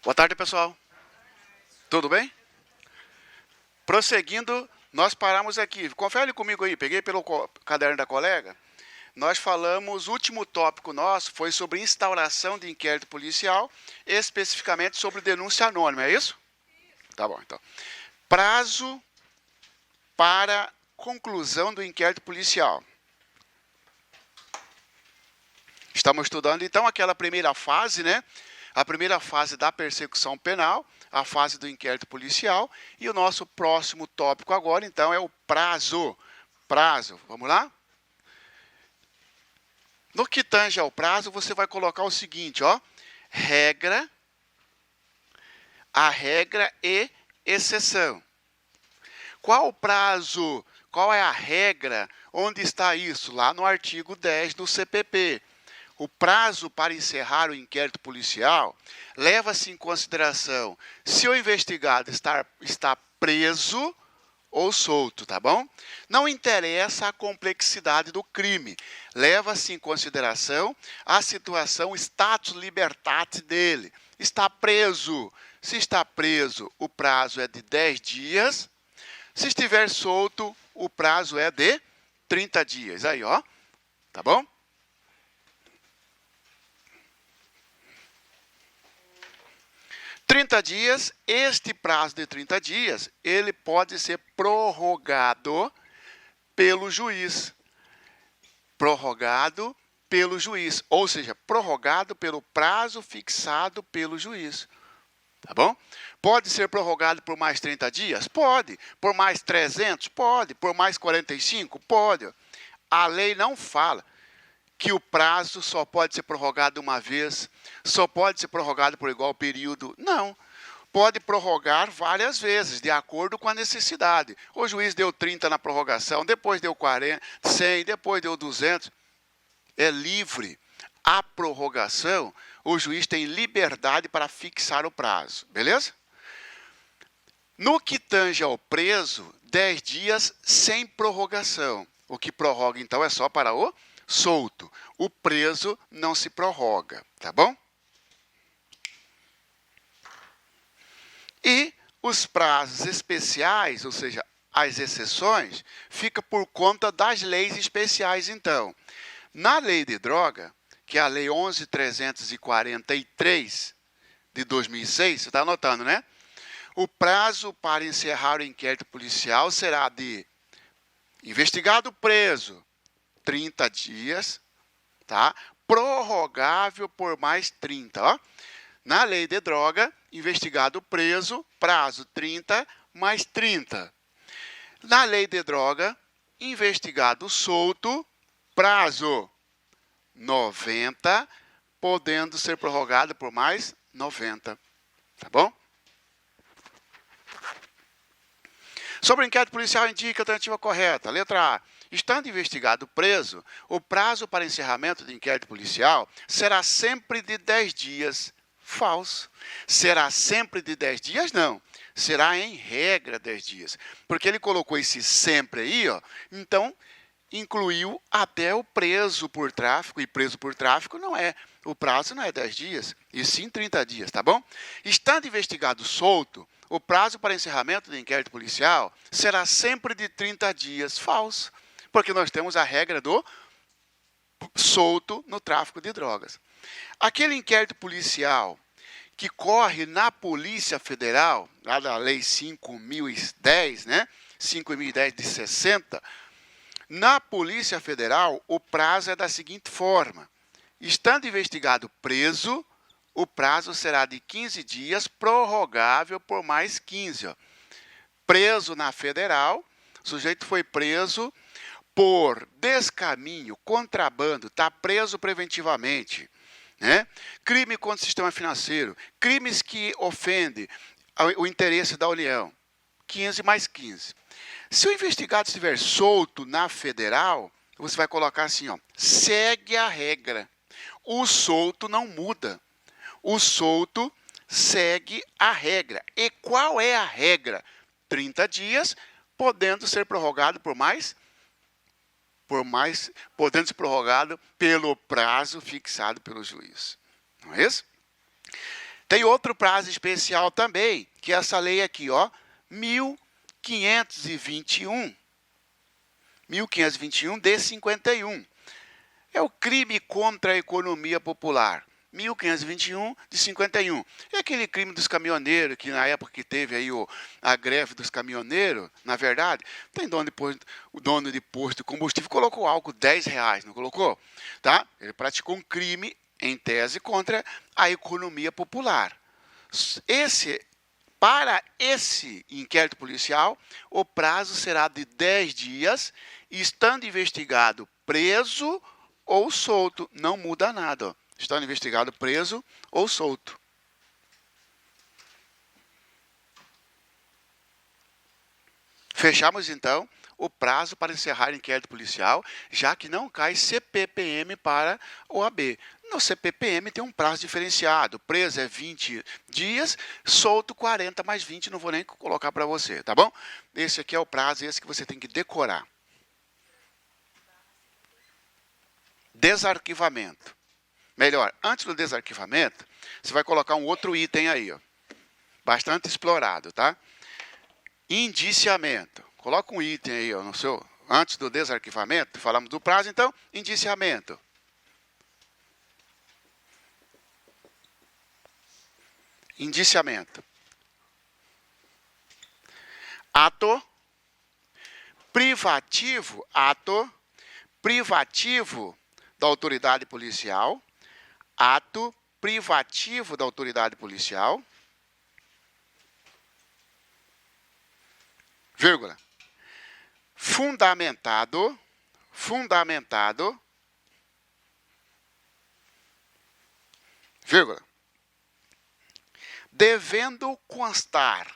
Boa tarde, pessoal. Tudo bem? Prosseguindo, nós paramos aqui. Confere comigo aí, peguei pelo caderno da colega. Nós falamos, o último tópico nosso foi sobre instauração de inquérito policial, especificamente sobre denúncia anônima, é isso? Tá bom, então. Prazo para conclusão do inquérito policial. Estamos estudando, então, aquela primeira fase, né? A primeira fase da persecução penal, a fase do inquérito policial, e o nosso próximo tópico agora, então, é o prazo. Prazo, vamos lá? No que tange ao prazo, você vai colocar o seguinte, ó, regra, a regra e exceção. Qual o prazo, qual é a regra, onde está isso? Lá no artigo 10 do CPP. O prazo para encerrar o inquérito policial leva-se em consideração se o investigado está preso ou solto, tá bom? Não interessa a complexidade do crime. Leva-se em consideração a situação, o status libertate dele. Está preso. Se está preso, o prazo é de 10 dias. Se estiver solto, o prazo é de 30 dias. Aí, ó. Tá bom? Este prazo de 30 dias, ele pode ser prorrogado pelo juiz. Prorrogado pelo juiz, ou seja, prorrogado pelo prazo fixado pelo juiz. Tá bom? Pode ser prorrogado por mais 30 dias? Pode. Por mais 300? Pode. Por mais 45? Pode. A lei não fala que o prazo só pode ser prorrogado uma vez, só pode ser prorrogado por igual período. Não. Pode prorrogar várias vezes, de acordo com a necessidade. O juiz deu 30 na prorrogação, depois deu 40, 100, depois deu 200. É livre. A prorrogação, o juiz tem liberdade para fixar o prazo. Beleza? No que tange ao preso, 10 dias sem prorrogação. O que prorroga, então, é só para o solto. O preso não se prorroga, tá bom? E os prazos especiais, ou seja, as exceções, fica por conta das leis especiais, então. Na lei de droga, que é a lei 11.343 de 2006, você está anotando, né? O prazo para encerrar o inquérito policial será de investigado preso, 30 dias, tá? Prorrogável por mais 30. Ó. Na lei de droga, investigado preso, prazo 30 mais 30. Na lei de droga, investigado solto, prazo 90, podendo ser prorrogado por mais 90. Tá bom? Sobre o inquérito policial, indica a alternativa correta. Letra A. Estando investigado preso, o prazo para encerramento do inquérito policial será sempre de 10 dias. Falso. Será sempre de 10 dias? Não. Será em regra 10 dias. Porque ele colocou esse sempre aí, ó, então incluiu até o preso por tráfico, e preso por tráfico não é, o prazo não é 10 dias, e sim 30 dias, tá bom? Estando investigado solto, o prazo para encerramento do inquérito policial será sempre de 30 dias. Falso, porque nós temos a regra do solto no tráfico de drogas. Aquele inquérito policial que corre na Polícia Federal, lá da Lei 5.010, né? 5.010 de 60, na Polícia Federal, o prazo é da seguinte forma. Estando investigado preso, o prazo será de 15 dias, prorrogável por mais 15. Ó. Preso na Federal, o sujeito foi preso por descaminho, contrabando, está preso preventivamente. Né? Crime contra o sistema financeiro, crimes que ofendem o interesse da União. 15 mais 15. Se o investigado estiver solto na Federal, você vai colocar assim, ó, segue a regra. O solto não muda. O solto segue a regra. E qual é a regra? 30 dias, podendo ser prorrogado podendo ser prorrogado pelo prazo fixado pelo juiz. Não é isso? Tem outro prazo especial também, que é essa lei aqui, ó, 1521. 1521 de 51. É o crime contra a economia popular. 1521 de 51. É aquele crime dos caminhoneiros, que na época que teve aí a greve dos caminhoneiros, na verdade, tem o dono de posto de combustível colocou álcool R$10, não colocou? Tá? Ele praticou um crime, em tese, contra a economia popular. Para esse inquérito policial, o prazo será de 10 dias, estando investigado preso ou solto. Não muda nada, ó. Estando investigado preso ou solto. Fechamos, então, o prazo para encerrar inquérito policial, já que não cai CPPM para OAB. No CPPM tem um prazo diferenciado. Preso é 20 dias, solto 40 mais 20, não vou nem colocar para você, tá bom? Esse aqui é o prazo, esse que você tem que decorar. Desarquivamento. Melhor, antes do desarquivamento, você vai colocar um outro item aí, ó, bastante explorado, tá? Indiciamento. Coloca um item aí, ó, no seu, antes do desarquivamento, falamos do prazo, então, indiciamento. Indiciamento. Ato privativo da autoridade policial. Ato privativo da autoridade policial, vírgula, fundamentado, vírgula, devendo constar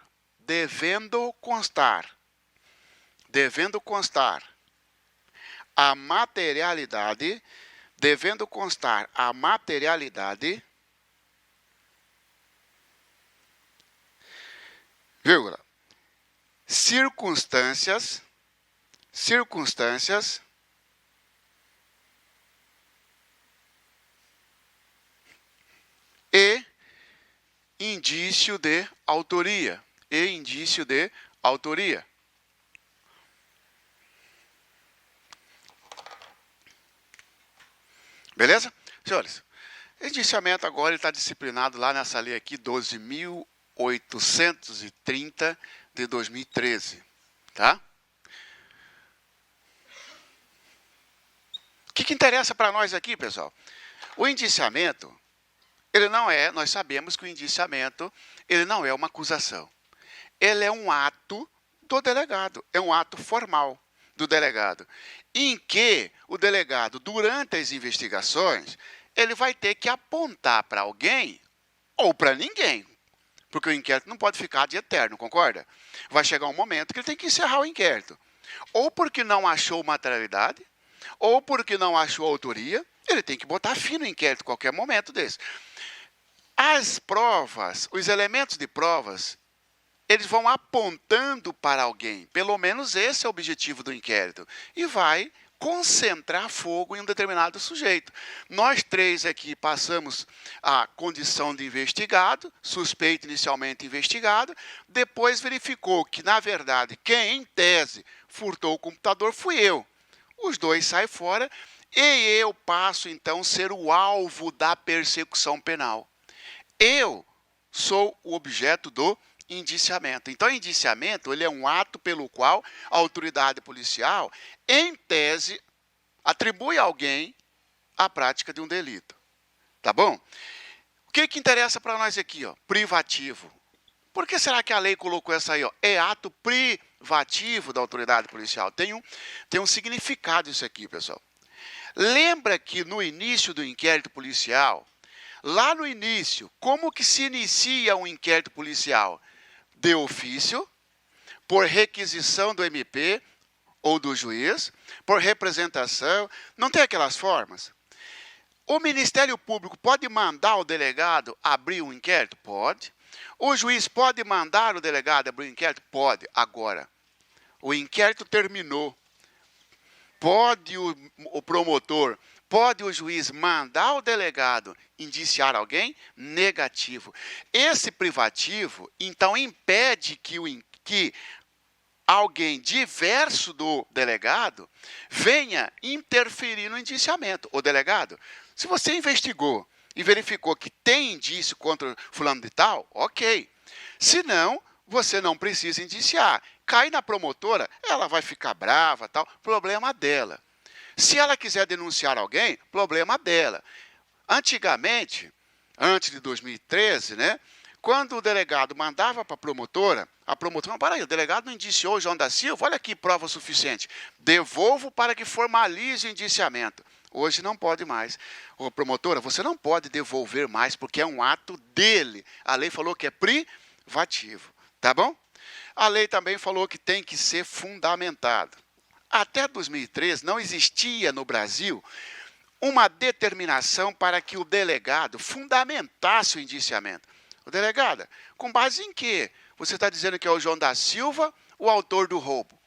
a materialidade, vírgula, circunstâncias e indício de autoria. Beleza? Senhores, indiciamento agora está disciplinado lá nessa lei aqui, 12.830 de 2013. Tá? O que interessa para nós aqui, pessoal? O indiciamento, ele não é, nós sabemos que o indiciamento, ele não é uma acusação. Ele é um ato do delegado, é um ato formal do delegado, em que o delegado, durante as investigações, ele vai ter que apontar para alguém ou para ninguém, porque o inquérito não pode ficar de eterno, concorda? Vai chegar um momento que ele tem que encerrar o inquérito, ou porque não achou materialidade, ou porque não achou autoria, ele tem que botar fim no inquérito a qualquer momento desse. As provas, os elementos de provas, eles vão apontando para alguém. Pelo menos esse é o objetivo do inquérito. E vai concentrar fogo em um determinado sujeito. Nós três aqui passamos a condição de investigado, suspeito inicialmente investigado, depois verificou que, na verdade, quem, em tese, furtou o computador fui eu. Os dois saem fora e eu passo, então, a ser o alvo da persecução penal. Eu sou o objeto do indiciamento. Então, o indiciamento, ele é um ato pelo qual a autoridade policial, em tese, atribui a alguém a prática de um delito. Tá bom? O que interessa para nós aqui? Ó? Privativo. Por que será que a lei colocou essa aí? Ó? É ato privativo da autoridade policial. Tem um significado isso aqui, pessoal. Lembra que no início do inquérito policial, lá no início, como que se inicia um inquérito policial? De ofício, por requisição do MP ou do juiz, por representação, não tem aquelas formas? O Ministério Público pode mandar o delegado abrir um inquérito? Pode. O juiz pode mandar o delegado abrir um inquérito? Pode. Agora, o inquérito terminou. Pode o promotor Pode o juiz mandar o delegado indiciar alguém? Negativo. Esse privativo, então, impede que alguém diverso do delegado venha interferir no indiciamento. O delegado, se você investigou e verificou que tem indício contra fulano de tal, ok. Se não, você não precisa indiciar. Cai na promotora, ela vai ficar brava, tal, problema dela. Se ela quiser denunciar alguém, problema dela. Antigamente, antes de 2013, né, quando o delegado mandava para a promotora, para aí, o delegado não indiciou o João da Silva, olha aqui, prova suficiente. Devolvo para que formalize o indiciamento. Hoje não pode mais. Ô, promotora, você não pode devolver mais, porque é um ato dele. A lei falou que é privativo, tá bom? A lei também falou que tem que ser fundamentado. Até 2013, não existia no Brasil uma determinação para que o delegado fundamentasse o indiciamento. O delegado, com base em quê? Você está dizendo que é o João da Silva o autor do roubo.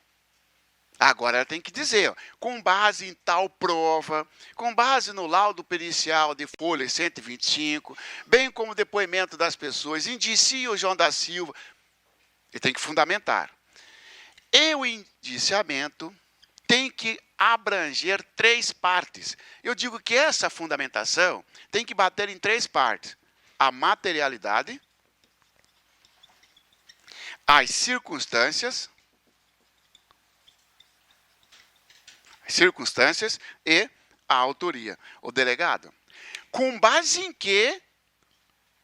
Agora ela tem que dizer, ó, com base em tal prova, com base no laudo pericial de folha 125, bem como o depoimento das pessoas, indicia o João da Silva. Ele tem que fundamentar. E o indiciamento tem que abranger 3 partes. Eu digo que essa fundamentação tem que bater em 3 partes. A materialidade, as circunstâncias e a autoria. O delegado, com base em que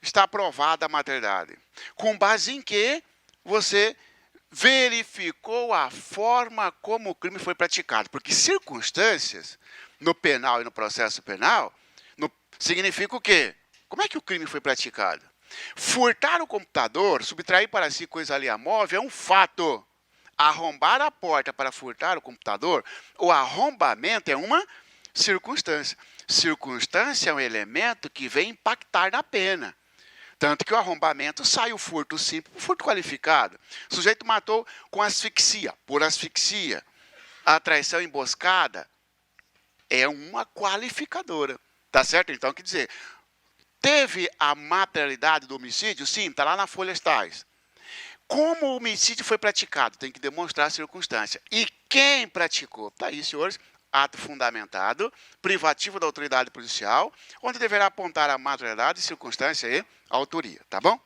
está aprovada a materialidade? Com base em que você verificou a forma como o crime foi praticado? Porque circunstâncias, no penal e no processo penal, significa o quê? Como é que o crime foi praticado? Furtar o computador, subtrair para si coisa alheia móvel é um fato. Arrombar a porta para furtar o computador, o arrombamento é uma circunstância. Circunstância é um elemento que vem impactar na pena. Tanto que o arrombamento sai o furto simples, o furto qualificado. O sujeito matou com asfixia, por asfixia. A traição emboscada é uma qualificadora. Tá certo? Então, quer dizer, teve a materialidade do homicídio? Sim, está lá na folha tais. Como o homicídio foi praticado? Tem que demonstrar a circunstância. E quem praticou? Está aí, senhores. Ato fundamentado, privativo da autoridade policial, onde deverá apontar a materialidade, circunstância e autoria. Tá bom?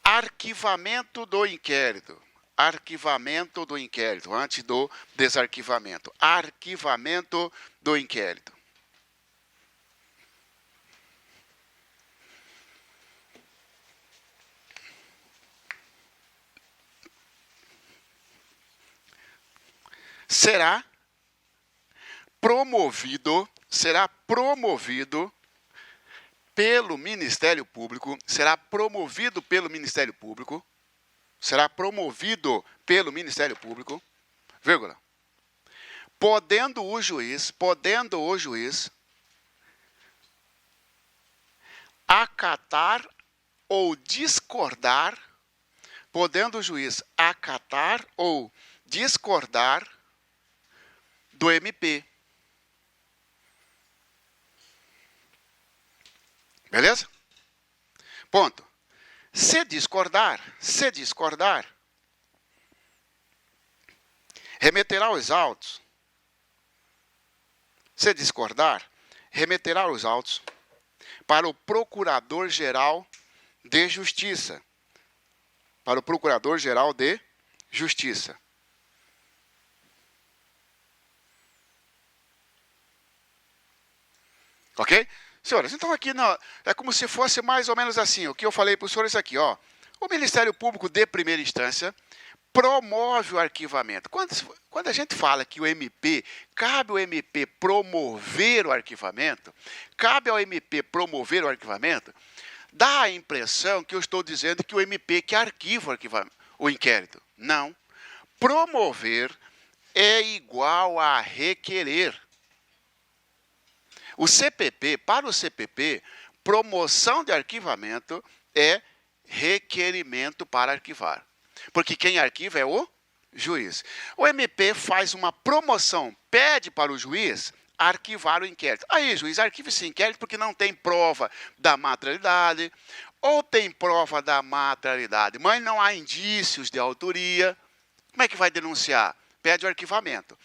Arquivamento do inquérito. Arquivamento do inquérito, antes do desarquivamento. Arquivamento do inquérito. Será promovido pelo Ministério Público, vírgula, podendo o juiz acatar ou discordar do MP. Beleza? Ponto. Se discordar, remeterá os autos. Se discordar, remeterá os autos para o Procurador-Geral de Justiça. Ok? Senhores, então aqui é como se fosse mais ou menos assim, o que eu falei para os senhores aqui, ó. O Ministério Público de primeira instância promove o arquivamento. Quando a gente fala que o MP, cabe ao MP promover o arquivamento, dá a impressão que eu estou dizendo que o MP que arquiva o inquérito. Não. Promover é igual a requerer. Para o CPP, promoção de arquivamento é requerimento para arquivar. Porque quem arquiva é o juiz. O MP faz uma promoção, pede para o juiz arquivar o inquérito. Aí, juiz, arquive esse inquérito porque não tem prova da materialidade, ou tem prova da materialidade, mas não há indícios de autoria. Como é que vai denunciar? Pede o arquivamento.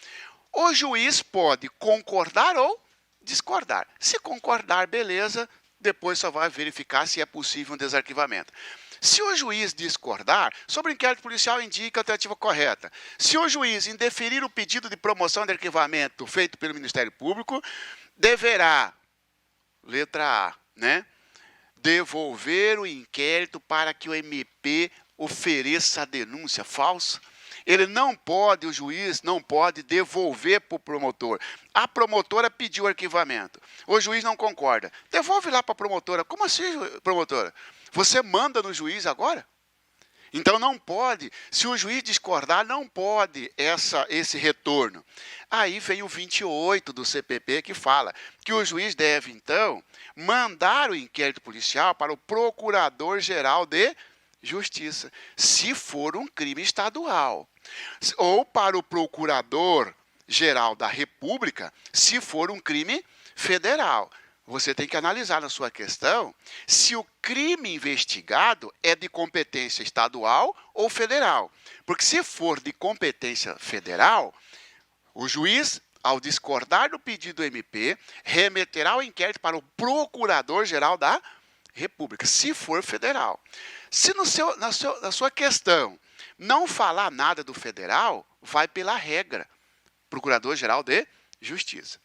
O juiz pode concordar ou discordar. Se concordar, beleza, depois só vai verificar se é possível um desarquivamento. Se o juiz discordar, sobre o inquérito policial indica a alternativa correta. Se o juiz indeferir o pedido de promoção de arquivamento feito pelo Ministério Público, deverá, letra A, né, devolver o inquérito para que o MP ofereça a denúncia falsa. Ele não pode, o juiz não pode devolver para o promotor. A promotora pediu arquivamento. O juiz não concorda. Devolve lá para a promotora. Como assim, promotora? Você manda no juiz agora? Então não pode. Se o juiz discordar, não pode esse retorno. Aí vem o 28 do CPP que fala que o juiz deve, então, mandar o inquérito policial para o Procurador-Geral de Justiça, se for um crime estadual, ou para o Procurador-Geral da República, se for um crime federal. Você tem que analisar na sua questão se o crime investigado é de competência estadual ou federal. Porque se for de competência federal, o juiz, ao discordar do pedido do MP, remeterá o inquérito para o Procurador-Geral da República, se for federal. Se na sua questão não falar nada do federal, vai pela regra, Procurador-Geral de Justiça.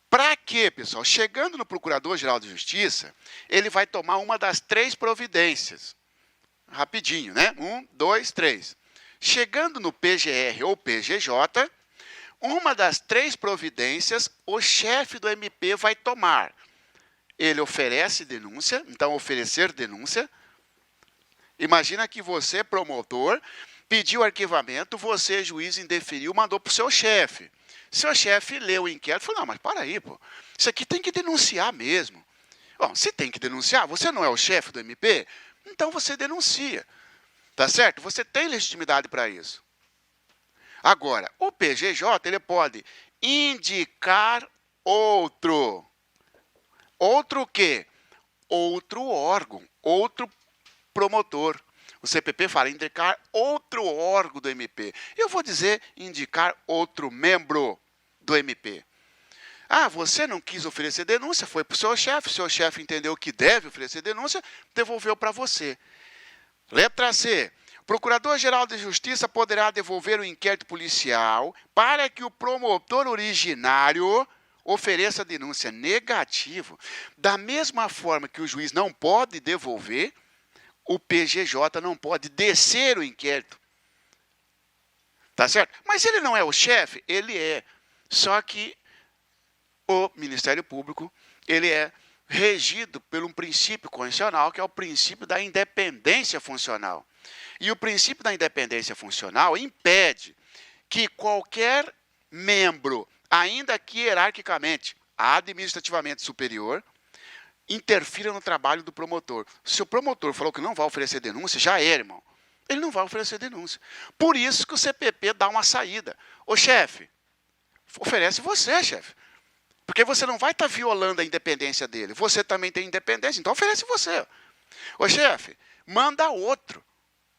Para quê, pessoal? Chegando no Procurador-Geral de Justiça, ele vai tomar uma das 3 providências. Rapidinho, né? 1, 2, 3. Chegando no PGR ou PGJ, uma das 3 providências, o chefe do MP vai tomar. Ele oferece denúncia, então oferecer denúncia. Imagina que você, promotor, pediu arquivamento, você, juiz, indeferiu, mandou para o seu chefe. Seu chefe leu o inquérito e falou, não, mas para aí, pô, isso aqui tem que denunciar mesmo. Bom, se tem que denunciar, você não é o chefe do MP, então você denuncia. Tá certo? Você tem legitimidade para isso. Agora, o PGJ, ele pode indicar outro. Outro o quê? Outro órgão, outro promotor. O CPP fala indicar outro órgão do MP. Eu vou dizer indicar outro membro do MP. Ah, você não quis oferecer denúncia, foi para o seu chefe entendeu que deve oferecer denúncia, devolveu para você. Letra C. O Procurador-Geral de Justiça poderá devolver o inquérito policial para que o promotor originário ofereça denúncia. Negativo. Da mesma forma que o juiz não pode devolver, o PGJ não pode descer o inquérito. Tá certo? Mas ele não é o chefe? Ele é. Só que o Ministério Público, ele é regido por um princípio constitucional, que é o princípio da independência funcional. E o princípio da independência funcional impede que qualquer membro, ainda que hierarquicamente, administrativamente superior, interfira no trabalho do promotor. Se o promotor falou que não vai oferecer denúncia, já era, irmão. Ele não vai oferecer denúncia. Por isso que o CPP dá uma saída. Ô, chefe, oferece você, chefe. Porque você não vai estar violando a independência dele. Você também tem independência, então oferece você. Ô, chefe, manda outro.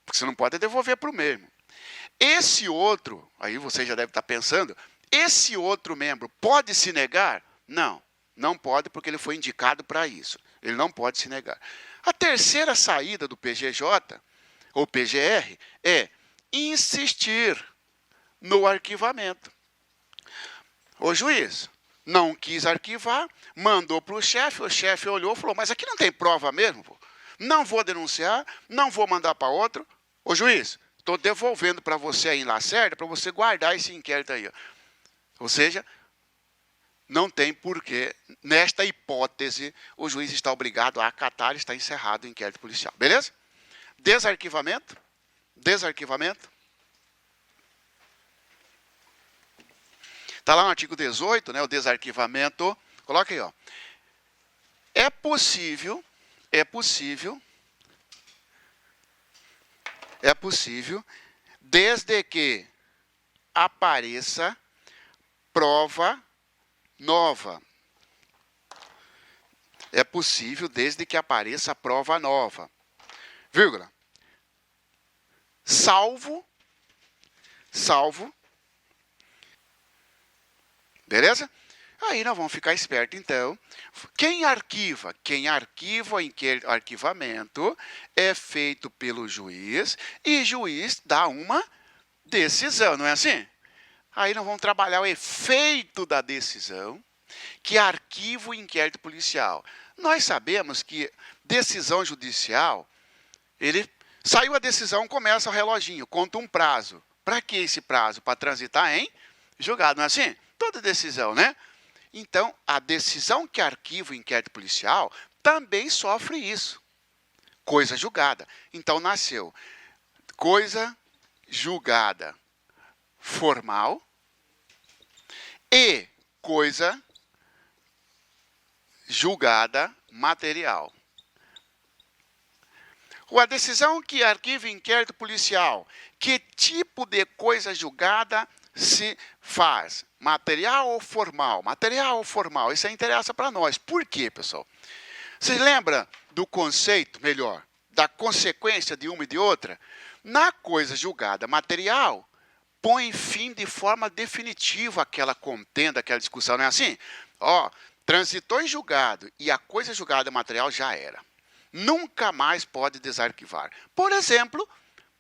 Porque você não pode devolver para o mesmo. Esse outro, aí você já deve estar pensando, esse outro membro pode se negar? Não. Não pode, porque ele foi indicado para isso. Ele não pode se negar. A terceira saída do PGJ, ou PGR, é insistir no arquivamento. O juiz não quis arquivar, mandou para o chefe olhou e falou, mas aqui não tem prova mesmo, pô. Não vou denunciar, não vou mandar para outro. Ô juiz, estou devolvendo para você aí em Lacerda, para você guardar esse inquérito aí. Ó. Ou seja, não tem porquê, nesta hipótese, o juiz está obrigado a acatar e está encerrado o inquérito policial. Beleza? Desarquivamento. Desarquivamento. Está lá no artigo 18, né, o desarquivamento. Coloca aí, ó. É possível, desde que apareça prova nova. É possível desde que apareça prova nova. Vírgula. Salvo. Beleza? Aí nós vamos ficar espertos, então. Quem arquiva o arquivamento é feito pelo juiz e o juiz dá uma decisão, não é assim? Aí nós vamos trabalhar o efeito da decisão, que arquiva o inquérito policial. Nós sabemos que decisão judicial, saiu a decisão, começa o reloginho, conta um prazo. Para que esse prazo? Para transitar em julgado, não é assim? Toda decisão, né? Então, a decisão que arquiva o inquérito policial também sofre isso. Coisa julgada. Então, nasceu coisa julgada formal e coisa julgada material. A decisão que arquiva o inquérito policial, que tipo de coisa julgada se faz? Material ou formal? Material ou formal? Isso aí interessa para nós. Por quê, pessoal? Vocês lembram do conceito, melhor, da consequência de uma e de outra? Na coisa julgada material, põe fim de forma definitiva àquela contenda, àquela discussão, não é assim? Transitou em julgado e a coisa julgada material já era. Nunca mais pode desarquivar. Por exemplo,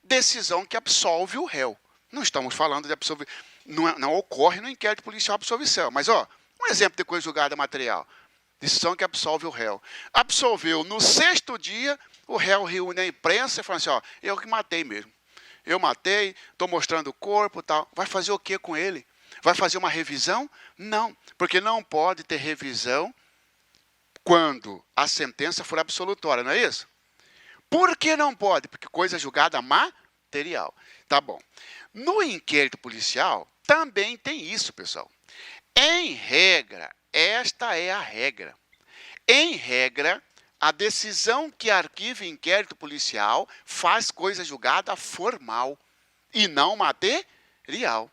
decisão que absolve o réu. Não estamos falando de absolver. Não ocorre no inquérito policial absolvição. Mas, um exemplo de coisa julgada material. Decisão que absolve o réu. Absolveu no 6º dia, o réu reúne a imprensa e fala assim, eu que matei mesmo. Eu matei, estou mostrando o corpo e tal. Vai fazer o que com ele? Vai fazer uma revisão? Não, porque não pode ter revisão quando a sentença for absolutória, não é isso? Por que não pode? Porque coisa julgada material. Tá bom. No inquérito policial, também tem isso, pessoal. Em regra, esta é a regra. Em regra, a decisão que arquiva inquérito policial faz coisa julgada formal e não material.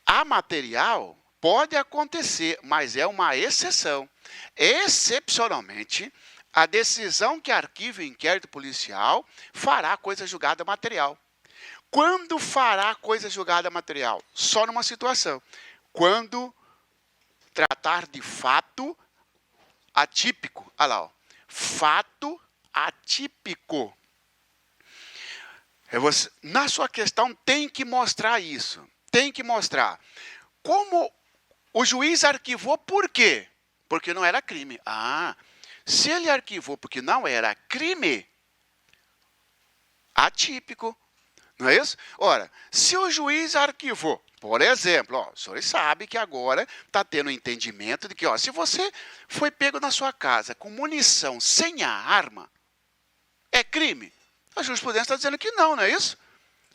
A material pode acontecer, mas é uma exceção. Excepcionalmente, a decisão que arquiva o inquérito policial fará coisa julgada material. Quando fará coisa julgada material? Só numa situação. Quando tratar de fato atípico. Olha lá, fato atípico. Na sua questão tem que mostrar isso. Tem que mostrar. Como o juiz arquivou, por quê? Porque não era crime. Se ele arquivou porque não era crime, atípico. Não é isso? Ora, se o juiz arquivou, por exemplo, os senhores sabem que agora está tendo um entendimento de que, se você foi pego na sua casa com munição sem a arma, é crime. A jurisprudência está dizendo que não é isso?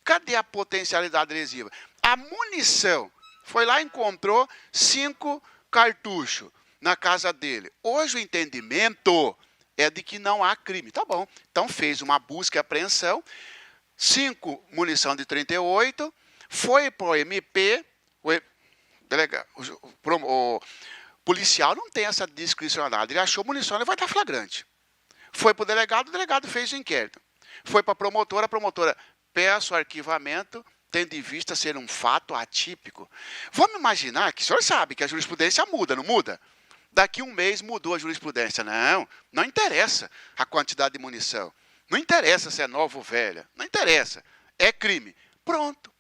Cadê a potencialidade lesiva? A munição, foi lá e encontrou 5 cartuchos na casa dele. Hoje o entendimento é de que não há crime. Tá bom. Então fez uma busca e apreensão, 5 munição de 38, foi para o MP, o policial não tem essa discricionalidade, ele achou munição, ele vai estar flagrante. Foi para o delegado fez o inquérito. Foi para a promotora, peço arquivamento, tendo em vista ser um fato atípico. Vamos imaginar que o senhor sabe que a jurisprudência muda, não muda? Daqui um mês mudou a jurisprudência. Não interessa a quantidade de munição. Não interessa se é nova ou velha. Não interessa. É crime. Pronto.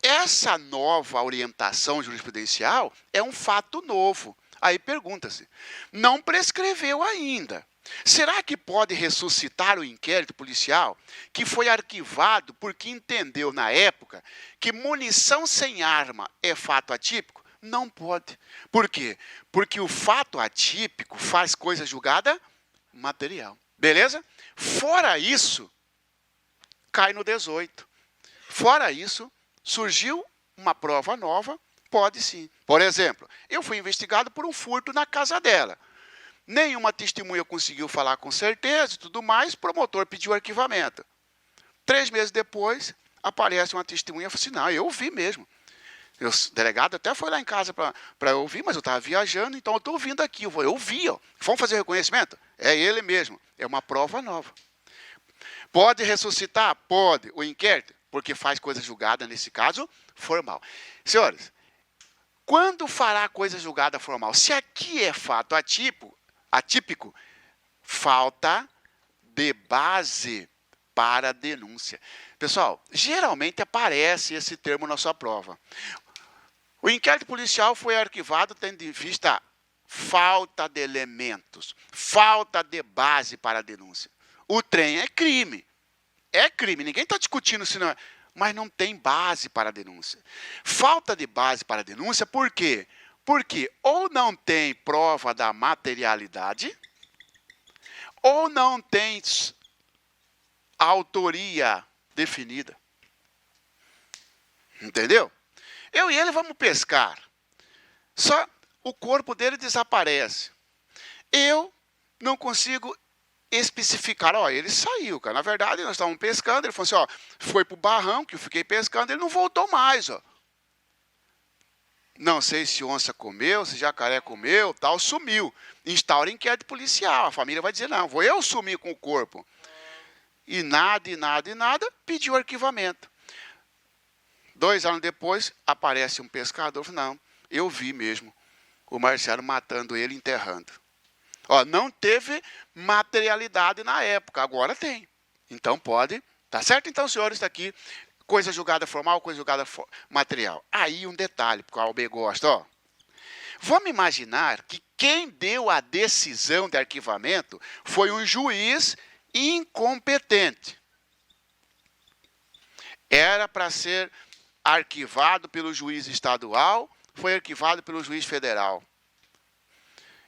Essa nova orientação jurisprudencial é um fato novo. Aí pergunta-se, não prescreveu ainda. Será que pode ressuscitar o inquérito policial que foi arquivado porque entendeu na época que munição sem arma é fato atípico? Não pode. Por quê? Porque o fato atípico faz coisa julgada material. Beleza? Fora isso, cai no 18. Fora isso, surgiu uma prova nova, pode sim. Por exemplo, eu fui investigado por um furto na casa dela. Nenhuma testemunha conseguiu falar com certeza e tudo mais, o promotor pediu arquivamento. 3 meses depois, aparece uma testemunha e fala assim, não, eu vi mesmo. O delegado até foi lá em casa para eu ouvir, mas eu estava viajando, então eu estou ouvindo aqui. Eu ouvi, ó. Vamos fazer reconhecimento? É ele mesmo. É uma prova nova. Pode ressuscitar? Pode. O inquérito, porque faz coisa julgada, nesse caso, formal. Senhores, quando fará coisa julgada formal? Se aqui é fato atípico, falta de base para a denúncia. Pessoal, geralmente aparece esse termo na sua prova. O inquérito policial foi arquivado tendo em vista falta de elementos, falta de base para a denúncia. O trem é crime. É crime, ninguém está discutindo se não é, mas não tem base para a denúncia. Falta de base para a denúncia, por quê? Porque ou não tem prova da materialidade, ou não tem autoria definida. Entendeu? Eu e ele vamos pescar. Só o corpo dele desaparece. Eu não consigo especificar. Ó, ele saiu, cara. Na verdade, nós estávamos pescando. Ele falou assim, ó, foi para o barrão que eu fiquei pescando. Ele não voltou mais, ó. Não sei se onça comeu, se jacaré comeu, tal, sumiu. Instaura inquérito policial. A família vai dizer, não, vou eu sumir com o corpo. E nada, pediu arquivamento. 2 anos depois, aparece um pescador, não, eu vi mesmo o Marciano matando ele, enterrando. Ó, não teve materialidade na época, agora tem. Então pode, tá certo? Então, senhores, está aqui, coisa julgada formal, coisa julgada material. Aí um detalhe, porque a OAB gosta, ó. Vamos imaginar que quem deu a decisão de arquivamento foi um juiz incompetente. Era para ser arquivado pelo juiz estadual, foi arquivado pelo juiz federal.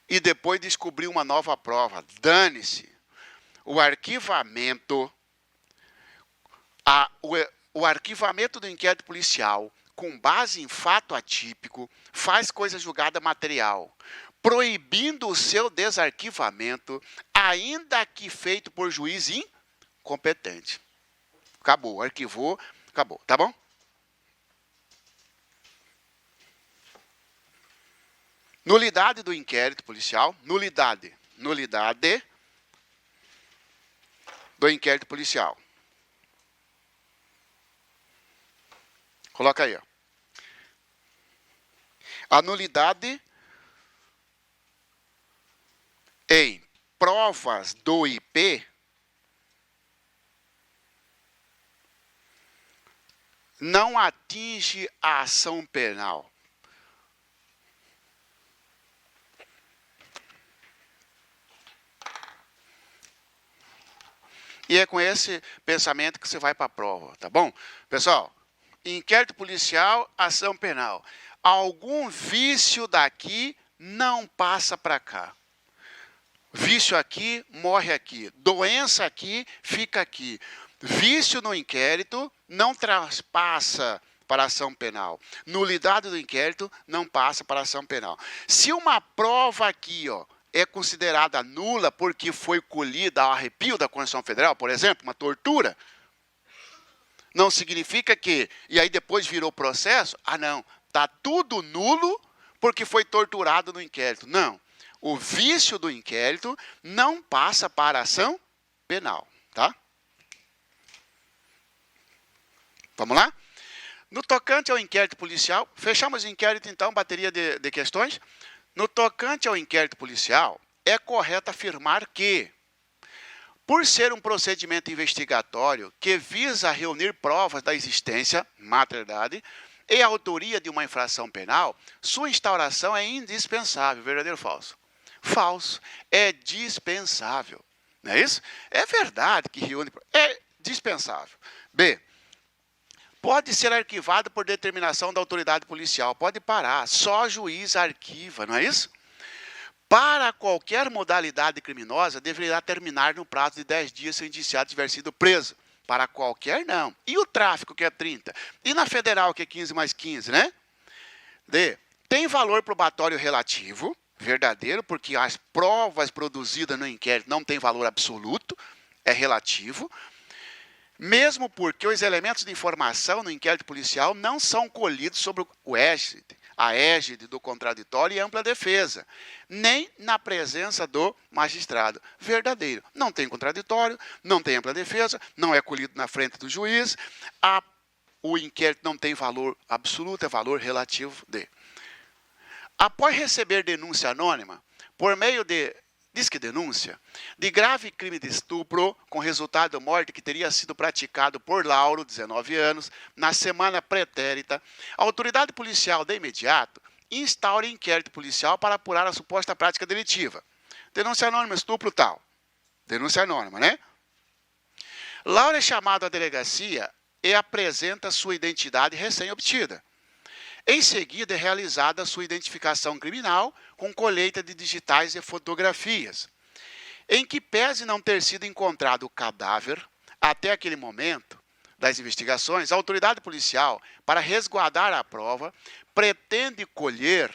E depois descobriu uma nova prova. Dane-se. O arquivamento, o arquivamento do inquérito policial, com base em fato atípico, faz coisa julgada material, proibindo o seu desarquivamento, ainda que feito por juiz incompetente. Acabou, arquivou, acabou, tá bom? Nulidade do inquérito policial, nulidade do inquérito policial. Coloca aí, ó. A nulidade em provas do IP não atinge a ação penal. E é com esse pensamento que você vai para a prova, tá bom? Pessoal, inquérito policial, ação penal. Algum vício daqui não passa para cá. Vício aqui, morre aqui. Doença aqui, fica aqui. Vício no inquérito não traspassa para a ação penal. Nulidade do inquérito não passa para a ação penal. Se uma prova aqui, ó, é considerada nula porque foi colhida ao arrepio da Constituição Federal, por exemplo, uma tortura, não significa que, e aí depois virou processo, não, está tudo nulo porque foi torturado no inquérito. Não, o vício do inquérito não passa para a ação penal, tá? Vamos lá? No tocante ao inquérito policial, fechamos o inquérito então, bateria de questões. No tocante ao inquérito policial, é correto afirmar que, por ser um procedimento investigatório que visa reunir provas da existência, materialidade, e autoria de uma infração penal, sua instauração é indispensável. Verdadeiro ou falso? Falso. É dispensável. Não é isso? É verdade que reúne... É dispensável. B. Pode ser arquivado por determinação da autoridade policial. Pode parar. Só juiz arquiva, não é isso? Para qualquer modalidade criminosa, deverá terminar no prazo de 10 dias se o indiciado tiver sido preso. Para qualquer, não. E o tráfico, que é 30? E na federal, que é 15 mais 15, né? D. Tem valor probatório relativo, verdadeiro, porque as provas produzidas no inquérito não têm valor absoluto, é relativo. Mesmo porque os elementos de informação no inquérito policial não são colhidos sobre a égide do contraditório e ampla defesa, nem na presença do magistrado verdadeiro. Não tem contraditório, não tem ampla defesa, não é colhido na frente do juiz, o inquérito não tem valor absoluto, é valor relativo de. Após receber denúncia anônima, por meio de disque denúncia, de grave crime de estupro, com resultado de morte que teria sido praticado por Lauro, 19 anos, na semana pretérita, a autoridade policial, de imediato, instaura inquérito policial para apurar a suposta prática delitiva. Denúncia anônima, estupro, tal. Denúncia anônima, né? Lauro é chamado à delegacia e apresenta sua identidade recém-obtida. Em seguida, é realizada a sua identificação criminal com colheita de digitais e fotografias, em que pese não ter sido encontrado o cadáver, até aquele momento das investigações, a autoridade policial, para resguardar a prova, pretende colher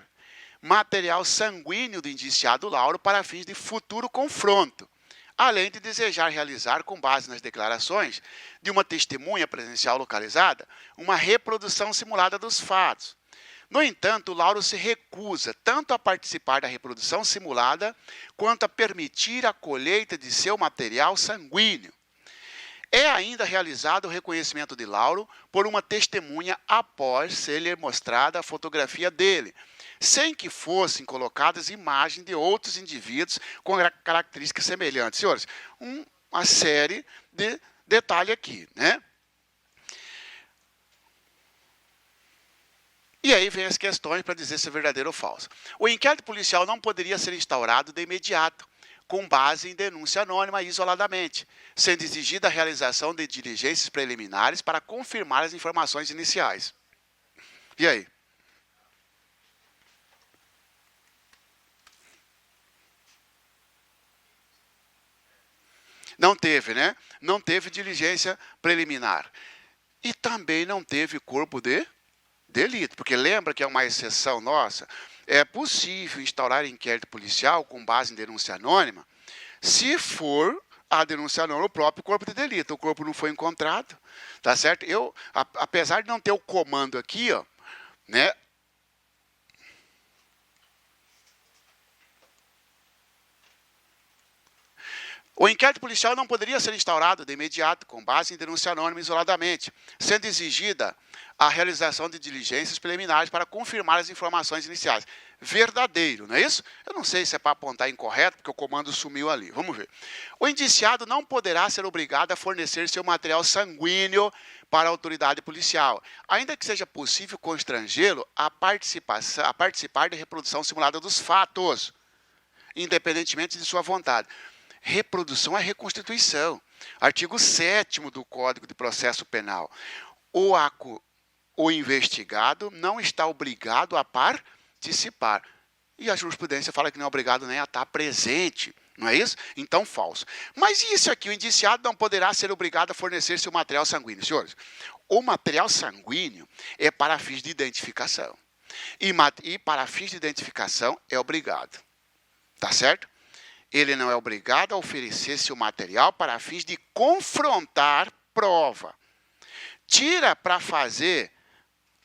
material sanguíneo do indiciado Lauro para fins de futuro confronto, além de desejar realizar, com base nas declarações de uma testemunha presencial localizada, uma reprodução simulada dos fatos. No entanto, Lauro se recusa tanto a participar da reprodução simulada, quanto a permitir a colheita de seu material sanguíneo. É ainda realizado o reconhecimento de Lauro por uma testemunha após ser-lhe mostrada a fotografia dele, sem que fossem colocadas imagens de outros indivíduos com características semelhantes. Senhores, uma série de detalhes aqui, né? E aí vem as questões para dizer se é verdadeiro ou falso. O inquérito policial não poderia ser instaurado de imediato, com base em denúncia anônima isoladamente, sendo exigida a realização de diligências preliminares para confirmar as informações iniciais. E aí? Não teve, né? Não teve diligência preliminar. E também não teve corpo de delito, porque lembra que é uma exceção nossa, é possível instaurar inquérito policial com base em denúncia anônima, se for a denúncia anônima o próprio corpo de delito. O corpo não foi encontrado, tá certo? Apesar de não ter o comando aqui, ó, né? O inquérito policial não poderia ser instaurado de imediato, com base em denúncia anônima isoladamente, sendo exigida a realização de diligências preliminares para confirmar as informações iniciais. Verdadeiro, não é isso? Eu não sei se é para apontar incorreto, porque o comando sumiu ali. Vamos ver. O indiciado não poderá ser obrigado a fornecer seu material sanguíneo para a autoridade policial, ainda que seja possível constrangê-lo a participar da reprodução simulada dos fatos, independentemente de sua vontade. Reprodução é reconstituição. Artigo 7º do Código de Processo Penal. O investigado não está obrigado a participar. E a jurisprudência fala que não é obrigado nem a estar presente. Não é isso? Então, falso. Mas isso aqui, o indiciado não poderá ser obrigado a fornecer seu material sanguíneo. Senhores, o material sanguíneo é para fins de identificação. E para fins de identificação é obrigado. Tá certo? Ele não é obrigado a oferecer seu material para fins de confrontar prova. Tira para fazer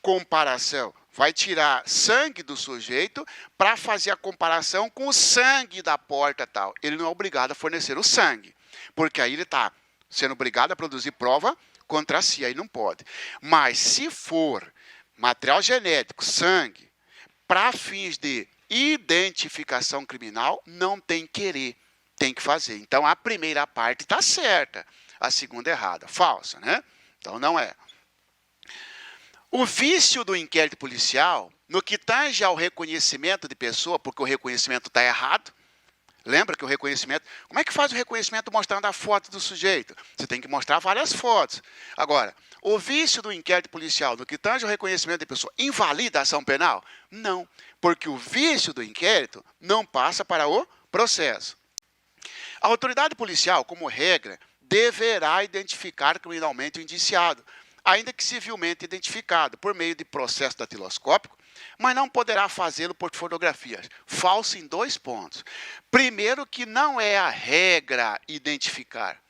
comparação. Vai tirar sangue do sujeito para fazer a comparação com o sangue da porta tal. Ele não é obrigado a fornecer o sangue, porque aí ele está sendo obrigado a produzir prova contra si, aí não pode. Mas se for material genético, sangue, para fins de identificação criminal, não tem querer, tem que fazer. Então, a primeira parte está certa, a segunda errada, falsa, né? Então, não é. O vício do inquérito policial, no que tange ao reconhecimento de pessoa, porque o reconhecimento está errado, lembra que o reconhecimento... Como é que faz o reconhecimento mostrando a foto do sujeito? Você tem que mostrar várias fotos. Agora, o vício do inquérito policial, no que tange ao reconhecimento de pessoa, invalida a ação penal? Não, porque o vício do inquérito não passa para o processo. A autoridade policial, como regra, deverá identificar criminalmente o indiciado, ainda que civilmente identificado, por meio de processo datiloscópico, mas não poderá fazê-lo por fotografias. Falso em 2 pontos. Primeiro, que não é a regra identificar,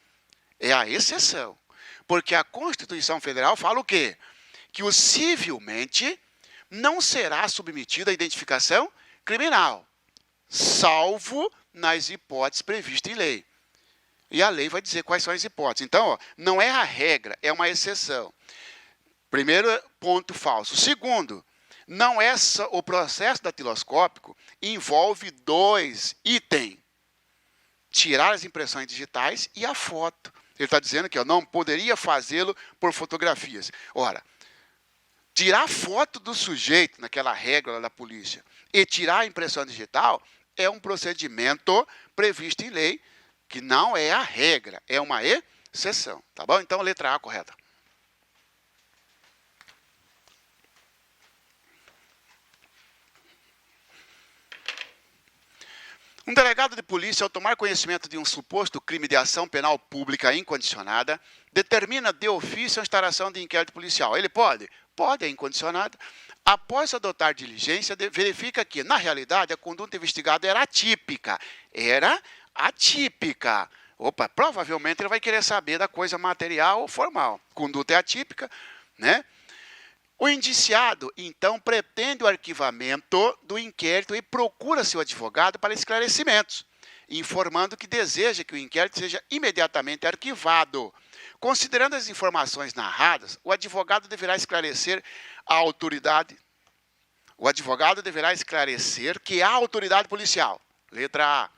é a exceção. Porque a Constituição Federal fala o quê? Que o civilmente não será submetido à identificação criminal, salvo nas hipóteses previstas em lei. E a lei vai dizer quais são as hipóteses. Então, ó, não é a regra, é uma exceção. Primeiro ponto falso. Segundo, não é só, o processo datiloscópico envolve 2 itens. Tirar as impressões digitais e a foto. Ele está dizendo que não poderia fazê-lo por fotografias. Ora, tirar foto do sujeito, naquela regra lá da polícia, e tirar a impressão digital é um procedimento previsto em lei, que não é a regra, é uma exceção. Tá bom? Então, letra A correta. Um delegado de polícia, ao tomar conhecimento de um suposto crime de ação penal pública incondicionada, determina de ofício a instauração de inquérito policial. Ele pode? Pode, é incondicionada. Após adotar diligência, verifica que, na realidade, a conduta investigada era atípica. Era atípica. Opa, provavelmente ele vai querer saber da coisa material ou formal. Conduta é atípica, né? O indiciado, então, pretende o arquivamento do inquérito e procura seu advogado para esclarecimentos, informando que deseja que o inquérito seja imediatamente arquivado. Considerando as informações narradas, o advogado deverá esclarecer a autoridade. O advogado deverá esclarecer que a autoridade policial, letra A,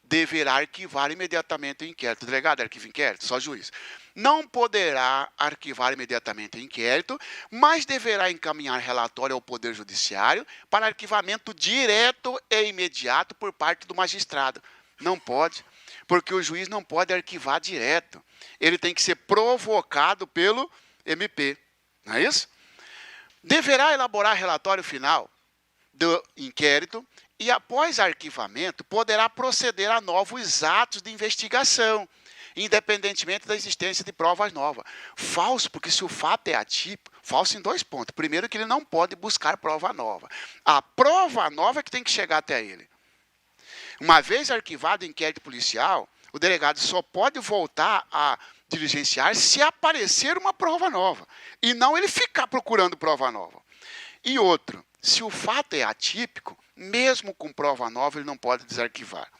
deverá arquivar imediatamente o inquérito. O delegado arquiva o inquérito, só juiz. Não poderá arquivar imediatamente o inquérito, mas deverá encaminhar relatório ao Poder Judiciário para arquivamento direto e imediato por parte do magistrado. Não pode, porque o juiz não pode arquivar direto. Ele tem que ser provocado pelo MP. Não é isso? Deverá elaborar relatório final do inquérito e, após arquivamento, poderá proceder a novos atos de investigação, independentemente da existência de provas novas. Falso, porque se o fato é atípico, falso em 2 pontos. Primeiro, que ele não pode buscar prova nova. A prova nova é que tem que chegar até ele. Uma vez arquivado o inquérito policial, o delegado só pode voltar a diligenciar se aparecer uma prova nova, e não ele ficar procurando prova nova. E outro, se o fato é atípico, mesmo com prova nova, ele não pode desarquivar.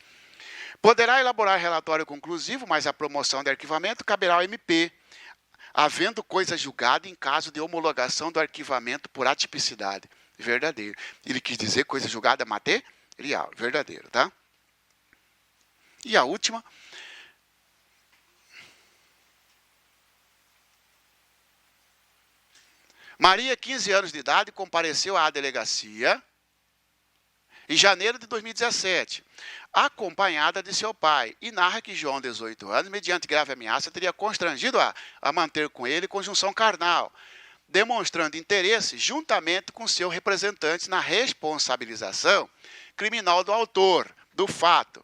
Poderá elaborar relatório conclusivo, mas a promoção de arquivamento caberá ao MP, havendo coisa julgada em caso de homologação do arquivamento por atipicidade. Verdadeiro. Ele quis dizer coisa julgada material. Verdadeiro, tá? E a última. Maria, 15 anos de idade, compareceu à delegacia em janeiro de 2017, acompanhada de seu pai, e narra que João, 18 anos, mediante grave ameaça, teria constrangido a manter com ele conjunção carnal, demonstrando interesse juntamente com seu representante na responsabilização criminal do autor do fato.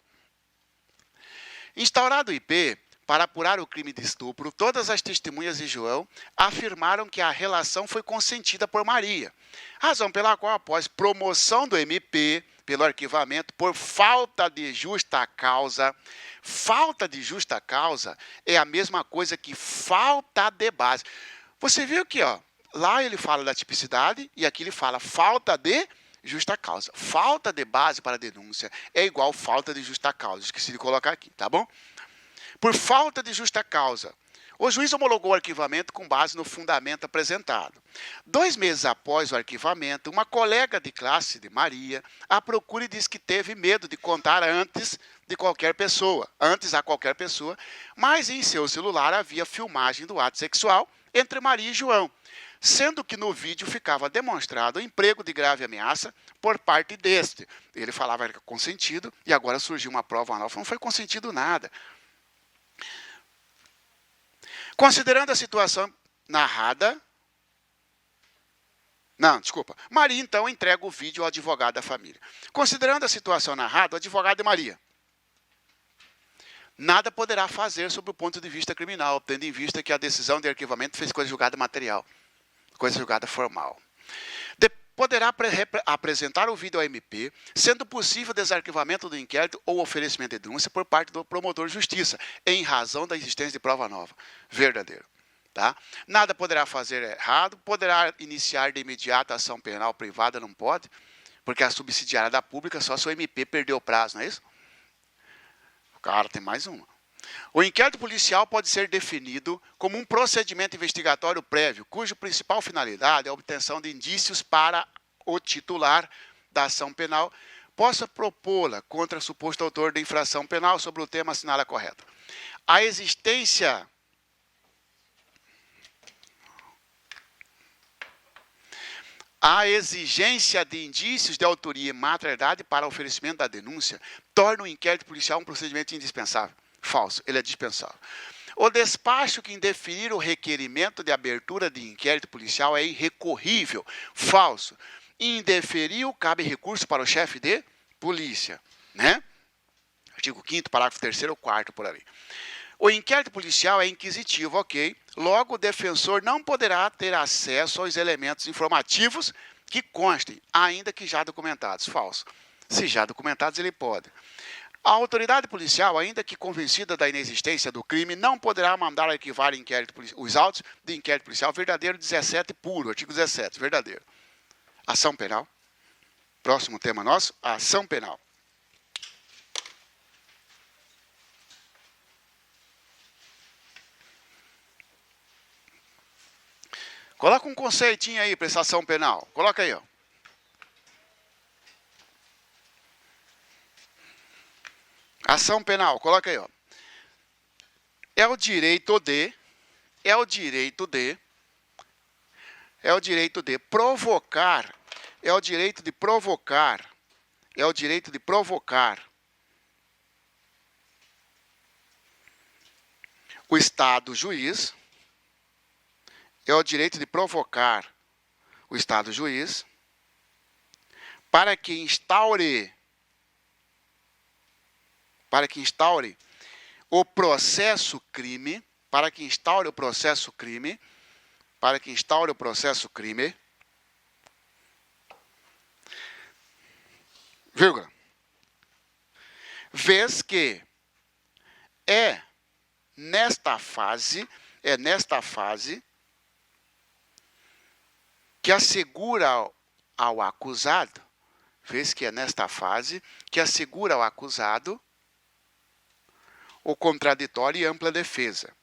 Instaurado o IP, para apurar o crime de estupro, todas as testemunhas de João afirmaram que a relação foi consentida por Maria, razão pela qual, após promoção do MP, pelo arquivamento, por falta de justa causa é a mesma coisa que falta de base. Você viu que, ó, lá ele fala da tipicidade e aqui ele fala falta de justa causa. Falta de base para a denúncia é igual falta de justa causa. Esqueci de colocar aqui, tá bom? Por falta de justa causa, o juiz homologou o arquivamento com base no fundamento apresentado. 2 meses após o arquivamento, uma colega de classe de Maria a procura e diz que teve medo de contar antes a qualquer pessoa, mas em seu celular havia filmagem do ato sexual entre Maria e João, sendo que no vídeo ficava demonstrado o emprego de grave ameaça por parte deste. Ele falava que era consentido e agora surgiu uma prova nova, não foi consentido nada. Considerando a situação narrada... Maria, então, entrega o vídeo ao advogado da família. Considerando a situação narrada, o advogado de Maria nada poderá fazer sob o ponto de vista criminal, tendo em vista que a decisão de arquivamento fez coisa julgada material, coisa julgada formal. Poderá apresentar o vídeo ao MP, sendo possível desarquivamento do inquérito ou oferecimento de denúncia por parte do promotor de justiça, em razão da existência de prova nova. Verdadeiro. Tá? Nada poderá fazer errado, poderá iniciar de imediato a ação penal privada, não pode, porque a subsidiária da pública só se o MP perdeu o prazo, não é isso? Cara, tem mais uma. O inquérito policial pode ser definido como um procedimento investigatório prévio, cuja principal finalidade é a obtenção de indícios para o titular da ação penal possa propô-la contra o suposto autor de infração penal sobre o tema assinala correto. A existência A exigência de indícios de autoria e materialidade para oferecimento da denúncia torna o inquérito policial um procedimento indispensável. Falso, ele é dispensável. O despacho que indeferir o requerimento de abertura de inquérito policial é irrecorrível. Falso. Indeferiu, cabe recurso para o chefe de polícia. Né? Artigo 5º, parágrafo 3º ou 4º, por ali. O inquérito policial é inquisitivo, ok? Logo, o defensor não poderá ter acesso aos elementos informativos que constem, ainda que já documentados. Falso. Se já documentados, ele pode. A autoridade policial, ainda que convencida da inexistência do crime, não poderá mandar arquivar os autos de inquérito policial. Verdadeiro 17 puro, artigo 17, verdadeiro. Ação penal. Próximo tema nosso, ação penal. Coloca um conceitinho aí para essa ação penal. Coloca aí, ó. Ação penal, coloca aí, ó. É o direito de provocar, é o direito de provocar o Estado juiz, é o direito de provocar o Estado juiz para que instaure o processo crime, vírgula, vez que é nesta fase que assegura ao acusado, o contraditório e ampla defesa.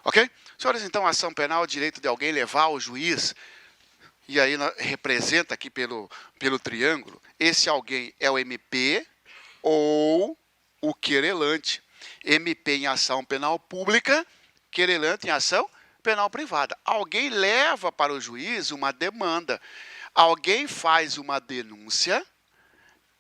Ok? Senhores, então, a ação penal é o direito de alguém levar ao juiz, e aí representa aqui pelo triângulo, esse alguém é o MP ou o querelante. MP em ação penal pública, querelante em ação penal privada. Alguém leva para o juiz uma demanda. Alguém faz uma denúncia,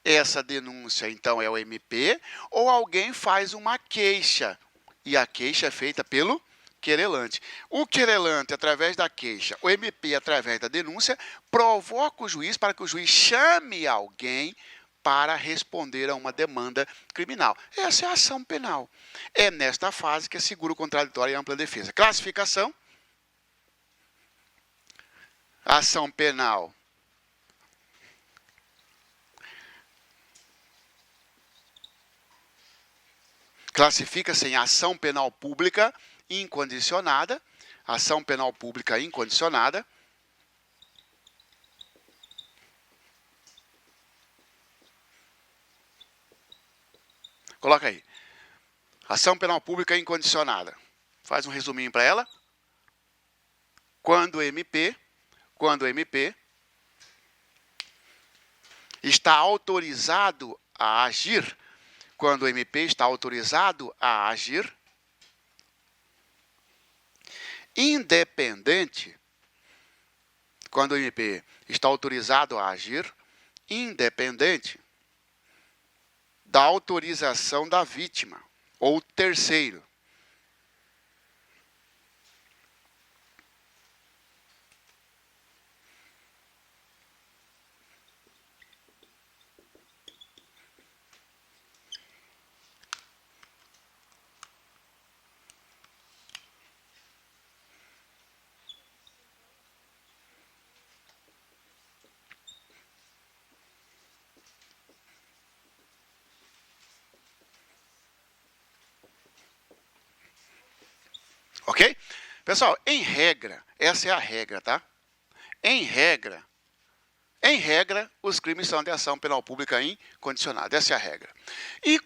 essa denúncia, então, é o MP, ou alguém faz uma queixa, e a queixa é feita pelo querelante. O querelante, através da queixa, o MP, através da denúncia, provoca o juiz para que o juiz chame alguém para responder a uma demanda criminal. Essa é a ação penal. É nesta fase que é seguro, contraditório e ampla defesa. Classificação. Ação penal. Classifica-se em ação penal pública incondicionada, ação penal pública incondicionada, coloca aí, ação penal pública incondicionada, faz um resuminho para ela, quando o MP está autorizado a agir, independente, quando o MP está autorizado a agir, independente da autorização da vítima ou terceiro. Ok? Pessoal, em regra, essa é a regra, tá? Em regra, os crimes são de ação penal pública incondicionada. Essa é a regra. E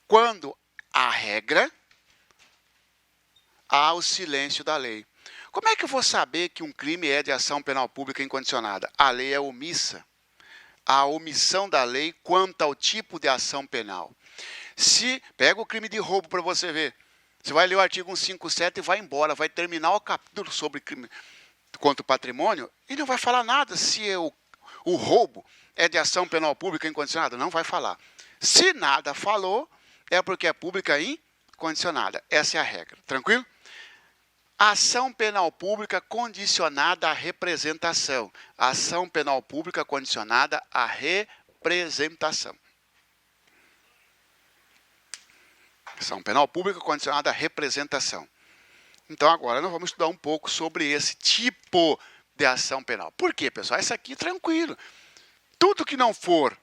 quando há regra, há o silêncio da lei. Como é que eu vou saber que um crime é de ação penal pública incondicionada? A lei é omissa. A omissão da lei quanto ao tipo de ação penal. Se pega o crime de roubo para você ver, você vai ler o artigo 157 e vai embora, vai terminar o capítulo sobre crime contra o patrimônio e não vai falar nada se o roubo é de ação penal pública incondicionada. Não vai falar. Se nada falou, é porque é pública incondicionada. Essa é a regra. Tranquilo? Ação penal pública condicionada à representação. Ação penal pública condicionada à representação. Ação penal pública condicionada à representação. Então, agora nós vamos estudar um pouco sobre esse tipo de ação penal. Por quê, pessoal? Essa aqui, tranquilo. Tudo que não for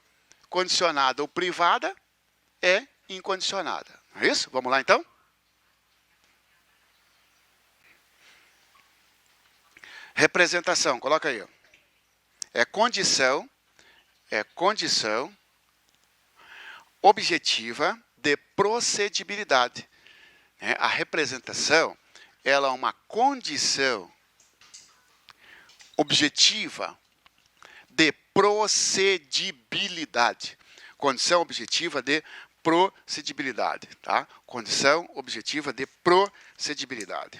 condicionada ou privada é incondicionada. Não é isso? Vamos lá, então? Representação, coloca aí. Ó. É condição objetiva de procedibilidade. A representação, ela é uma condição objetiva de procedibilidade. Condição objetiva de procedibilidade, tá? Condição objetiva de procedibilidade.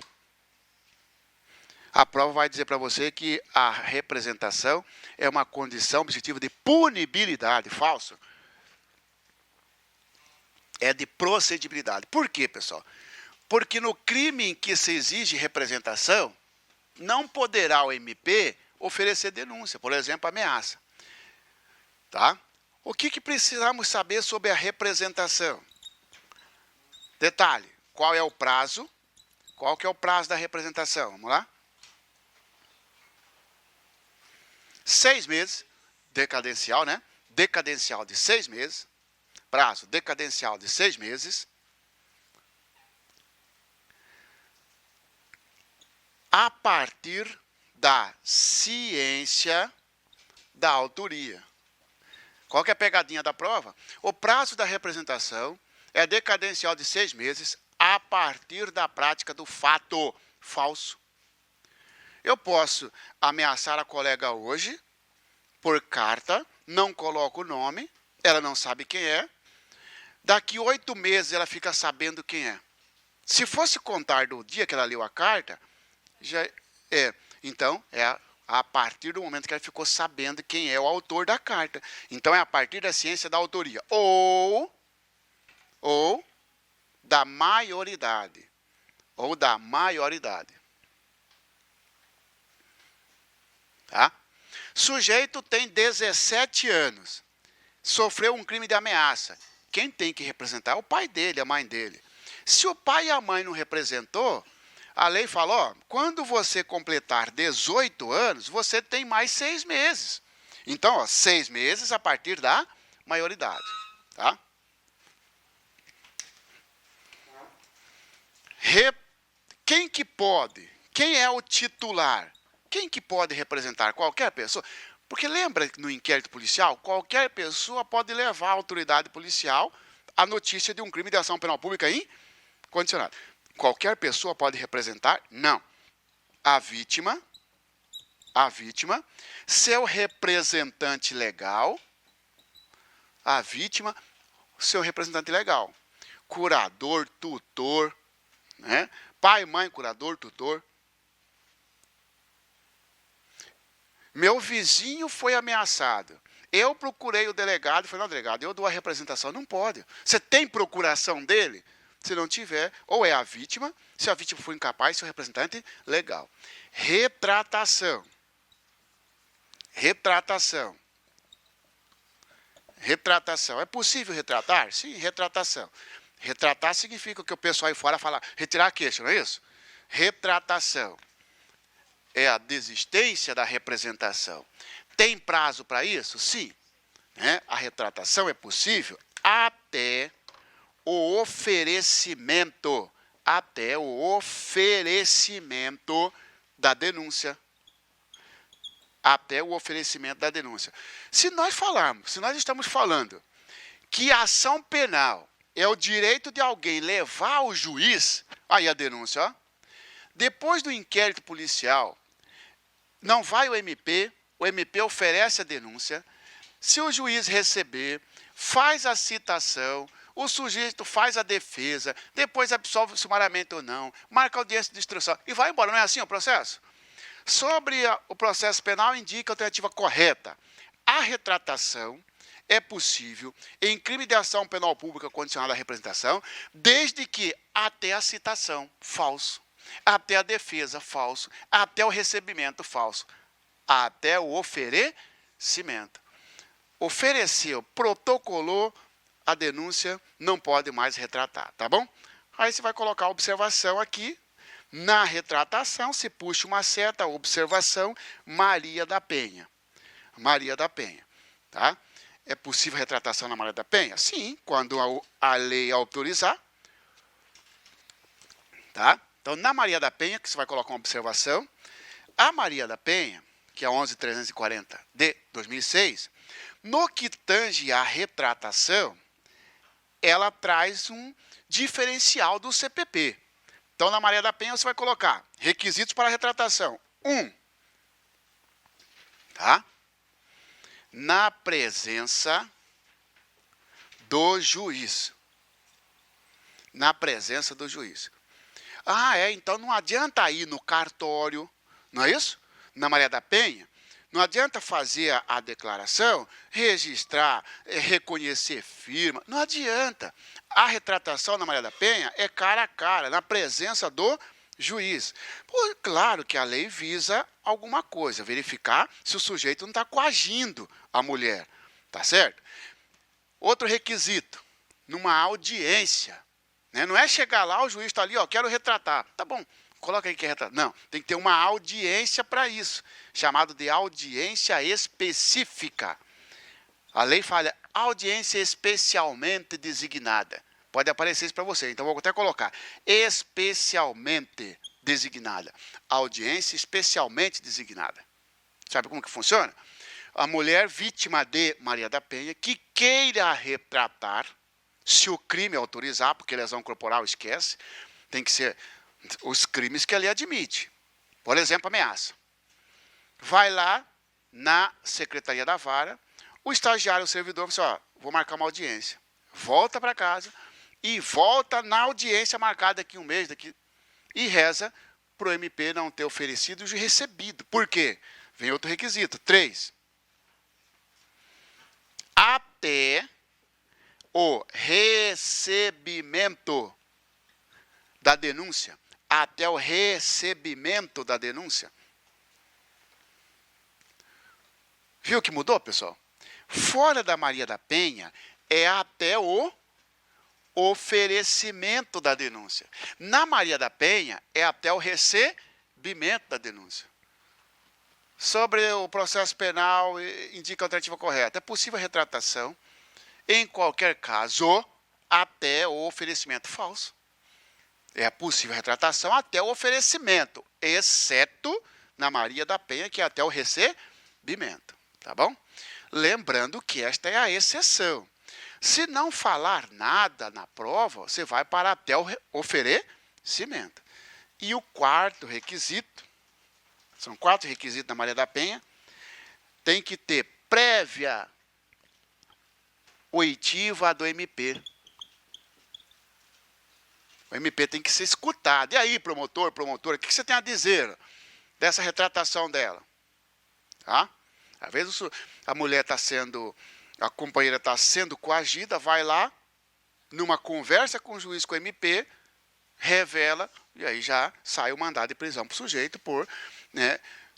A prova vai dizer para você que a representação é uma condição objetiva de punibilidade. Falso. É de procedibilidade. Por quê, pessoal? Porque no crime em que se exige representação, não poderá o MP oferecer denúncia, por exemplo, ameaça. Tá? O que precisamos saber sobre a representação? Detalhe, qual é o prazo? Qual que é o prazo da representação? Vamos lá? 6 meses, decadencial, né? Decadencial de 6 meses. Prazo decadencial de 6 meses. A partir da ciência da autoria. Qual que é a pegadinha da prova? O prazo da representação é decadencial de 6 meses a partir da prática do fato falso. Eu posso ameaçar a colega hoje, por carta, não coloco o nome, ela não sabe quem é. Daqui 8 meses ela fica sabendo quem é. Se fosse contar do dia que ela leu a carta, já é. Então, é a partir do momento que ela ficou sabendo quem é o autor da carta. Então, é a partir da ciência da autoria. Ou da maioridade. Ou da maioridade. Tá? Sujeito tem 17 anos. Sofreu um crime de ameaça. Quem tem que representar é o pai dele, a mãe dele. Se o pai e a mãe não representou, a lei fala, ó, quando você completar 18 anos, você tem mais 6 meses. Então, ó, 6 meses a partir da maioridade. Tá? Quem que pode? Quem é o titular? Quem que pode representar? Qualquer pessoa? Porque lembra que no inquérito policial, qualquer pessoa pode levar à autoridade policial a notícia de um crime de ação penal pública incondicionada. Qualquer pessoa pode representar? Não. A vítima, seu representante legal, a vítima, seu representante legal, curador, tutor, né? Pai, mãe, curador, tutor. Meu vizinho foi ameaçado. Eu procurei o delegado e falei, não, delegado, eu dou a representação. Não pode. Você tem procuração dele? Se não tiver, ou é a vítima, se a vítima for incapaz, seu representante legal. Retratação. Retratação. Retratação. É possível retratar? Sim, retratação. Retratar significa que o pessoal aí fora fala, retirar a queixa, não é isso? Retratação. É a desistência da representação. Tem prazo para isso? Sim. A retratação é possível até o oferecimento até o oferecimento da denúncia. Até o oferecimento da denúncia. Se nós estamos falando que a ação penal é o direito de alguém levar ao juiz, aí a denúncia, ó. Depois do inquérito policial, não vai o MP oferece a denúncia, se o juiz receber, faz a citação, o sujeito faz a defesa, depois absolve sumariamente ou não, marca audiência de instrução e vai embora. Não é assim o processo? Sobre o processo penal, indica a alternativa correta. A retratação é possível em crime de ação penal pública condicionada à representação, desde que até a citação, falso, até a defesa, falso, até o recebimento, falso, até o oferecimento. Ofereceu, protocolou a denúncia, não pode mais retratar, tá bom? Aí você vai colocar a observação aqui. Na retratação, se puxa uma seta, observação, Maria da Penha. Maria da Penha, tá? É possível retratação na Maria da Penha? Sim, quando a lei autorizar. Tá? Então, na Maria da Penha, que você vai colocar uma observação, a Maria da Penha, que é a 11.340 de 2006, no que tange à retratação, ela traz um diferencial do CPP. Então, na Maria da Penha, você vai colocar requisitos para a retratação. 1. Tá? Na presença do juiz. Na presença do juiz. Então não adianta ir no cartório, não é isso? Na Maria da Penha, não adianta fazer a declaração, registrar, reconhecer firma, não adianta. A retratação na Maria da Penha é cara a cara, na presença do juiz. Claro que a lei visa alguma coisa, verificar se o sujeito não está coagindo a mulher, tá certo? Outro requisito, numa audiência, né? Não é chegar lá, o juiz está ali, quero retratar. Tá bom, coloca aí que é retratar. Não, tem que ter uma audiência para isso, chamado de audiência específica. A lei fala audiência especialmente designada. Pode aparecer isso para você, então vou até colocar especialmente designada. Audiência especialmente designada. Sabe como que funciona? A mulher vítima de Maria da Penha que queira retratar, se o crime autorizar, porque lesão corporal esquece, tem que ser os crimes que a lei admite. Por exemplo, ameaça. Vai lá na Secretaria da Vara, o estagiário, o servidor, fala assim, vou marcar uma audiência. Volta para casa e volta na audiência marcada daqui um mês, e reza para o MP não ter oferecido e recebido. Por quê? Vem outro requisito. 3. Até o recebimento da denúncia. Até o recebimento da denúncia. Viu que mudou, pessoal? Fora da Maria da Penha, é até o oferecimento da denúncia. Na Maria da Penha, é até o recebimento da denúncia. Sobre o processo penal, indica a alternativa correta. É possível a retratação, em qualquer caso, até o oferecimento falso. É possível a retratação até o oferecimento, exceto na Maria da Penha, que é até o recebimento. Tá bom? Lembrando que esta é a exceção. Se não falar nada na prova, você vai para até o oferecimento. E o quarto requisito, são 4 requisitos da Maria da Penha, tem que ter prévia oitiva do MP. O MP tem que ser escutado. E aí, promotor, promotora, o que você tem a dizer dessa retratação dela? Tá? Às vezes a mulher a companheira está sendo coagida, vai lá, numa conversa com o juiz, com o MP, revela, e aí já sai o mandado de prisão para o sujeito por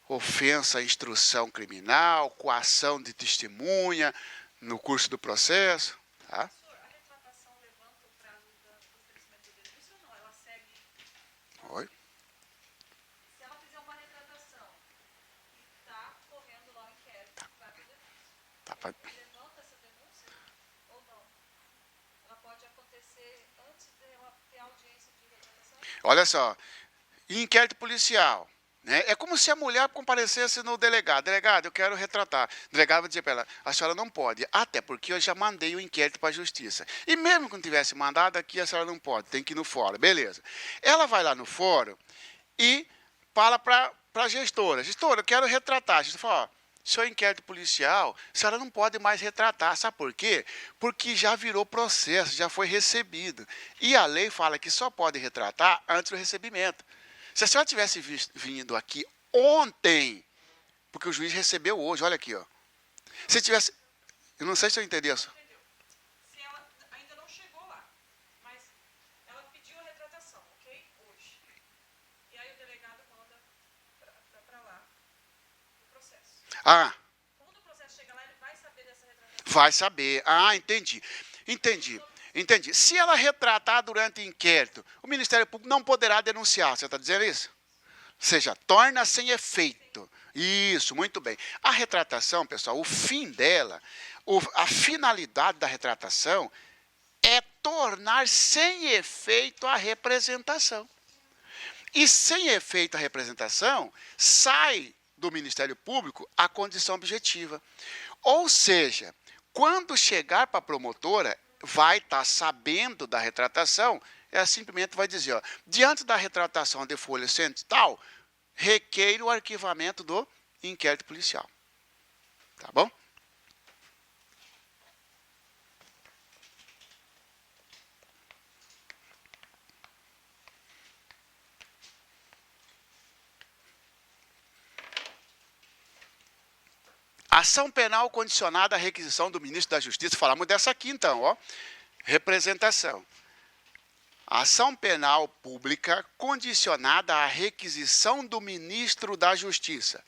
ofensa à instrução criminal, coação de testemunha no curso do processo. Tá? A retratação levanta o prazo do oferecimento de denúncia ou não? Ela segue... Oi? Se ela fizer uma retratação e está correndo lá o inquérito, vai para a denúncia. Levanta essa denúncia ou não? Ela pode acontecer antes de ela ter audiência de retratação? Olha só, inquérito policial. Né? É como se a mulher comparecesse no delegado. Delegado, eu quero retratar. O delegado vai dizer para ela, a senhora não pode. Até porque eu já mandei o inquérito para a justiça. E mesmo que não tivesse mandado, aqui a senhora não pode. Tem que ir no fórum. Beleza. Ela vai lá no fórum e fala para a gestora. Gestora, eu quero retratar. A gestora fala, ó, seu inquérito policial, a senhora não pode mais retratar. Sabe por quê? Porque já virou processo, já foi recebido. E a lei fala que só pode retratar antes do recebimento. Se a senhora tivesse vindo aqui ontem, porque o juiz recebeu hoje, olha aqui, ó. Se tivesse. Eu não sei se eu entendi isso. Entendeu? Se ela ainda não chegou lá, mas ela pediu a retratação, ok? Hoje. E aí o delegado manda para lá o processo. Ah, Quando o processo chegar lá, ele vai saber dessa retratação. vai saber. Ah, entendi. Entendi. Se ela retratar durante o inquérito, o Ministério Público não poderá denunciar. Você está dizendo isso? Ou seja, torna sem efeito. Isso, muito bem. A retratação, pessoal, o fim dela, a finalidade da retratação é tornar sem efeito a representação. E sem efeito a representação, sai do Ministério Público a condição objetiva. Ou seja, quando chegar para a promotora, vai estar sabendo da retratação, ela simplesmente vai dizer, ó, diante da retratação de folha cento e tal, requeiro o arquivamento do inquérito policial. Tá bom? Ação penal condicionada à requisição do ministro da Justiça. Falamos dessa aqui, então, ó. Representação. Ação penal pública condicionada à requisição do ministro da Justiça.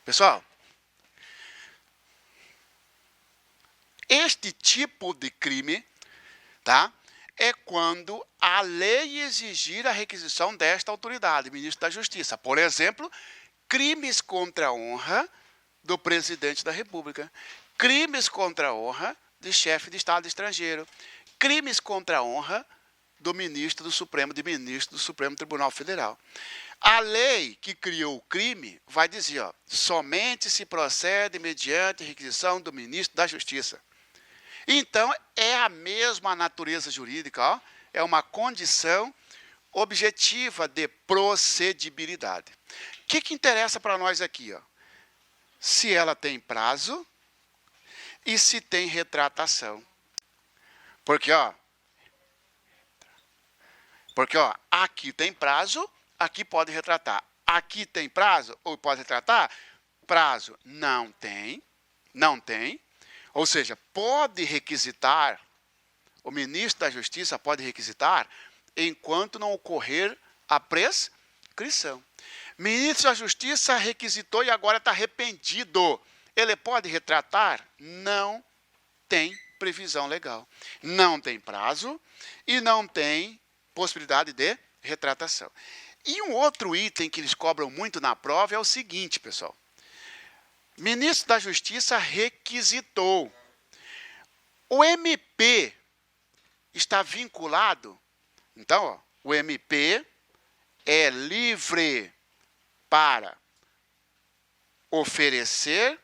Pessoal, este tipo de crime, tá? É quando a lei exigir a requisição desta autoridade, ministro da Justiça. Por exemplo, crimes contra a honra do presidente da República, crimes contra a honra de chefe de Estado estrangeiro, crimes contra a honra do ministro do Supremo Tribunal Federal. A lei que criou o crime vai dizer, ó, somente se procede mediante requisição do ministro da Justiça. Então, é a mesma natureza jurídica, ó, é uma condição objetiva de procedibilidade. O que interessa para nós aqui? Ó? Se ela tem prazo e se tem retratação. Porque, ó, aqui tem prazo, aqui pode retratar. Aqui tem prazo ou pode retratar? Prazo não tem. Ou seja, pode requisitar, o ministro da Justiça pode requisitar enquanto não ocorrer a prescrição. Ministro da Justiça requisitou e agora está arrependido. Ele pode retratar? Não tem previsão legal. Não tem prazo e não tem possibilidade de retratação. E um outro item que eles cobram muito na prova é o seguinte, pessoal. Ministro da Justiça requisitou. O MP está vinculado. Então, ó, o MP é livre para oferecer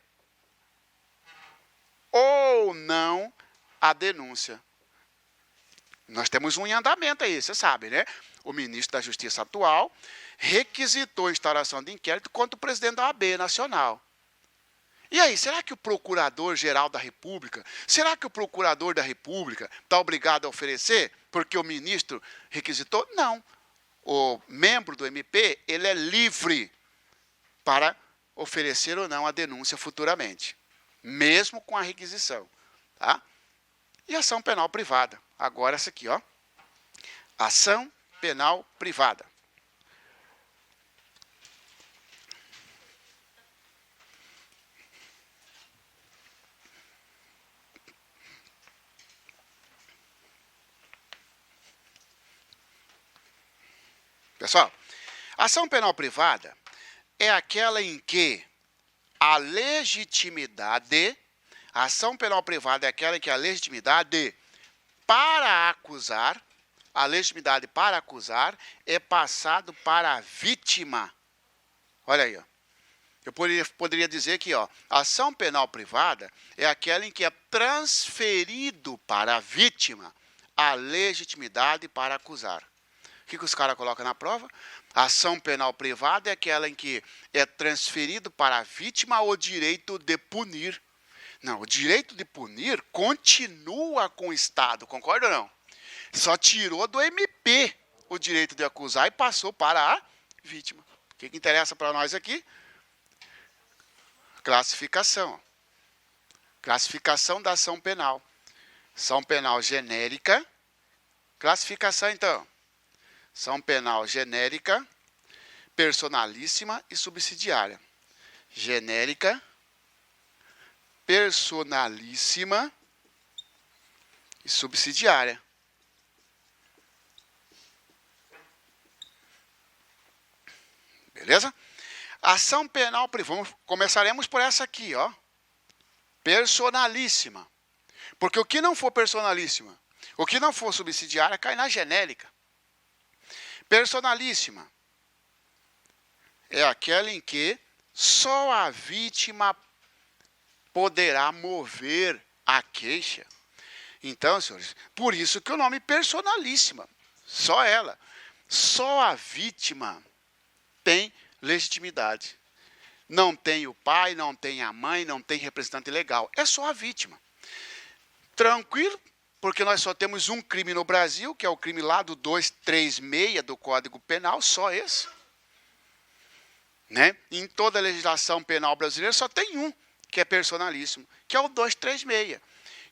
ou não a denúncia. Nós temos um em andamento aí, você sabe, né? O ministro da Justiça atual requisitou a instauração de inquérito contra o presidente da OAB Nacional. E aí, será que o Procurador-Geral da República, será que o Procurador da República está obrigado a oferecer porque o ministro requisitou? Não. O membro do MP, ele é livre para oferecer ou não a denúncia futuramente, mesmo com a requisição. Tá? E ação penal privada. Agora essa aqui, ó. Ação penal privada. Pessoal, ação penal privada é aquela em que a legitimidade, a ação penal privada é aquela em que a legitimidade para acusar, a legitimidade para acusar é passado para a vítima. Olha aí, ó. Eu poderia dizer que ó, a ação penal privada é aquela em que é transferido para a vítima a legitimidade para acusar. O que os caras colocam na prova? A ação penal privada é aquela em que é transferido para a vítima o direito de punir. Não, o direito de punir continua com o Estado, concorda ou não? Só tirou do MP o direito de acusar e passou para a vítima. O que interessa para nós aqui? Classificação. Classificação da ação penal. Ação penal genérica. Classificação, então. Ação penal genérica, personalíssima e subsidiária. Genérica, personalíssima e subsidiária. Beleza? Ação penal privada. Começaremos por essa aqui, ó. Personalíssima. Porque o que não for personalíssima, o que não for subsidiária, cai na genérica. Personalíssima é aquela em que só a vítima poderá mover a queixa. Então, senhores, por isso que o nome personalíssima, só ela, só a vítima tem legitimidade. Não tem o pai, não tem a mãe, não tem representante legal. É só a vítima. Tranquilo, porque nós só temos um crime no Brasil, que é o crime lá do 236 do Código Penal, só esse. Né? Em toda a legislação penal brasileira só tem um, que é personalíssimo, que é o 236,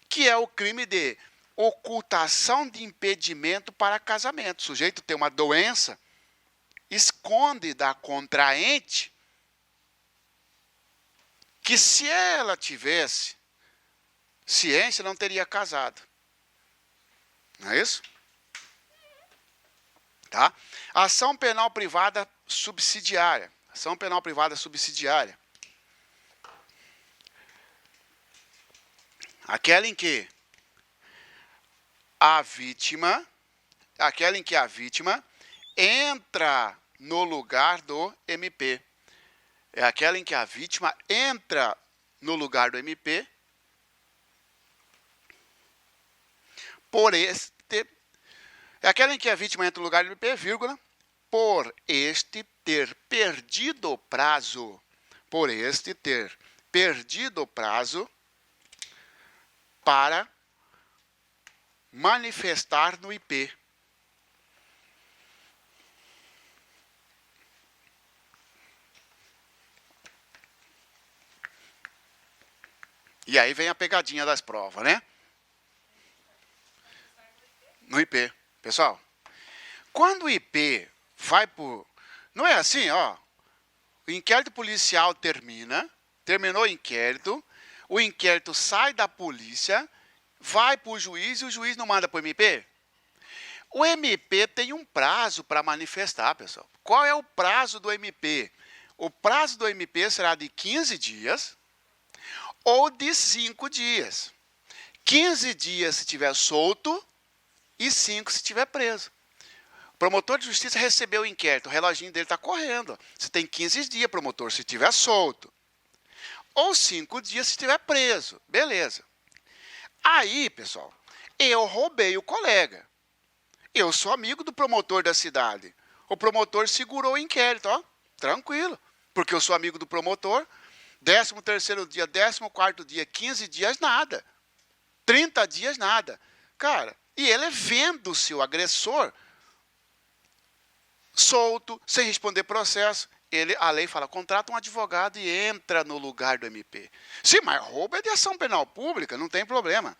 que é o crime de ocultação de impedimento para casamento. O sujeito tem uma doença, esconde da contraente que se ela tivesse ciência, não teria casado. Não é isso? Tá? Ação penal privada subsidiária. Ação penal privada subsidiária. Aquela em que a vítima entra no lugar do MP. É aquela em que a vítima entra no lugar do MP por este. É aquela em que a vítima entra no lugar do MP, vírgula, por este ter perdido o prazo. Por este ter perdido o prazo para manifestar no IP. E aí vem a pegadinha das provas, né? No IP. Pessoal, quando o IP vai por... Não é assim, ó. O inquérito policial terminou o inquérito sai da polícia, vai para o juiz e o juiz não manda para o MP? O MP tem um prazo para manifestar, pessoal. Qual é o prazo do MP? O prazo do MP será de 15 dias ou de 5 dias. 15 dias se estiver solto e 5 se estiver preso. O promotor de justiça recebeu o inquérito, o reloginho dele está correndo. Você tem 15 dias, promotor, se estiver solto. Ou 5 dias se estiver preso. Beleza. Aí, pessoal, eu roubei o colega. Eu sou amigo do promotor da cidade. O promotor segurou o inquérito, ó, tranquilo. Porque eu sou amigo do promotor. 13º dia, 14º dia, 15 dias, nada. 30 dias, nada. Cara, e ele vendo o seu agressor solto, sem responder processo, a lei fala, contrata um advogado e entra no lugar do MP. Sim, mas roubo é de ação penal pública, não tem problema.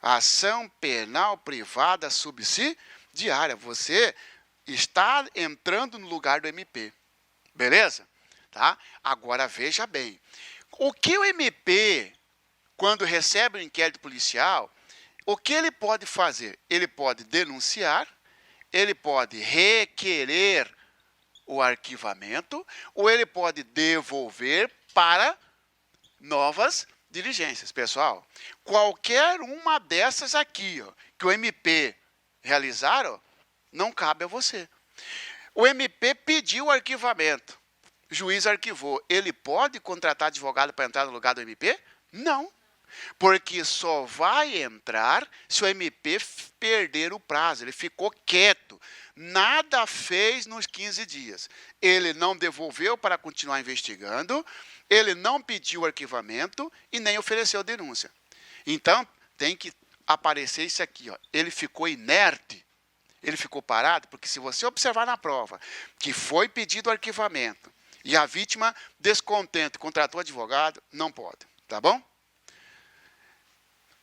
Ação penal privada subsidiária. Você está entrando no lugar do MP. Beleza? Tá? Agora, veja bem. O que o MP, quando recebe um inquérito policial, o que ele pode fazer? Ele pode denunciar, ele pode requerer o arquivamento, ou ele pode devolver para novas diligências. Pessoal, qualquer uma dessas aqui, ó, que o MP realizaram, não cabe a você. O MP pediu o arquivamento, o juiz arquivou. Ele pode contratar advogado para entrar no lugar do MP? Não. Porque só vai entrar se o MP perder o prazo. Ele ficou quieto. Nada fez nos 15 dias. Ele não devolveu para continuar investigando, ele não pediu arquivamento e nem ofereceu denúncia. Então, tem que aparecer isso aqui, ó. Ele ficou inerte, ele ficou parado, porque se você observar na prova que foi pedido arquivamento e a vítima descontente contratou advogado, não pode, tá bom?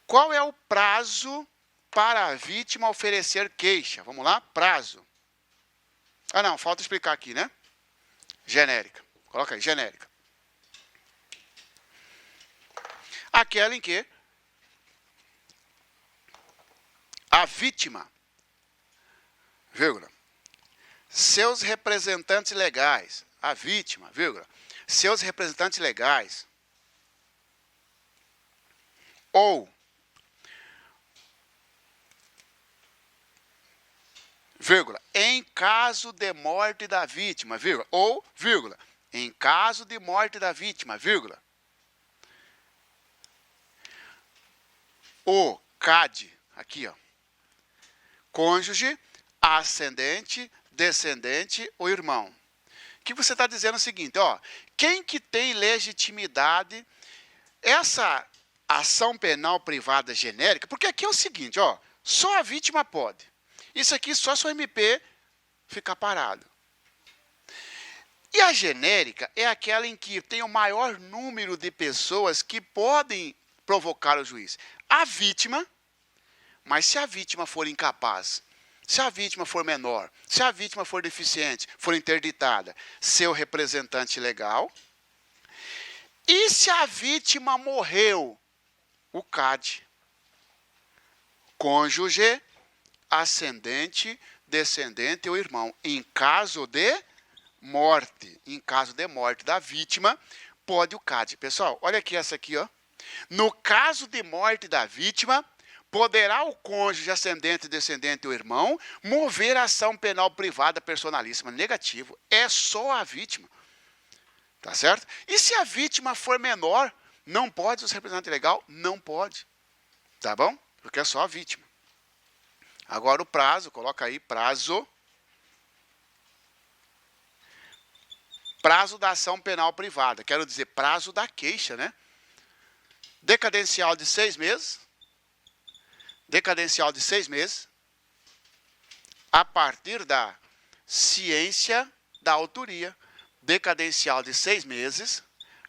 Qual é o prazo para a vítima oferecer queixa? Vamos lá? Prazo. Ah, não, falta explicar aqui, né? Genérica. Coloca aí, genérica. Aquela em que a vítima, vírgula, seus representantes legais, a vítima, vírgula, seus representantes legais, ou vírgula, em caso de morte da vítima, vírgula, ou, vírgula, em caso de morte da vítima, vírgula, o CAD, aqui, ó, cônjuge, ascendente, descendente ou irmão. O que você está dizendo é o seguinte, ó, quem que tem legitimidade, essa ação penal privada genérica, porque aqui é o seguinte, ó, só a vítima pode. Isso aqui só se o MP ficar parado. E a genérica é aquela em que tem o maior número de pessoas que podem provocar o juiz. A vítima, mas se a vítima for incapaz, se a vítima for menor, se a vítima for deficiente, for interditada, seu representante legal. E se a vítima morreu, o CAD, cônjuge, ascendente, descendente ou irmão. Em caso de morte da vítima, pode o CAD. Pessoal, olha aqui essa aqui, ó. No caso de morte da vítima, poderá o cônjuge, ascendente, descendente ou irmão mover a ação penal privada personalíssima. Negativo. É só a vítima. Tá certo? E se a vítima for menor, não pode, o representante legal não pode. Tá bom? Porque é só a vítima. Agora o prazo, coloca aí, prazo. Prazo da ação penal privada. Quero dizer, prazo da queixa, né? Decadencial de 6 meses. Decadencial de 6 meses. A partir da ciência da autoria. Decadencial de 6 meses.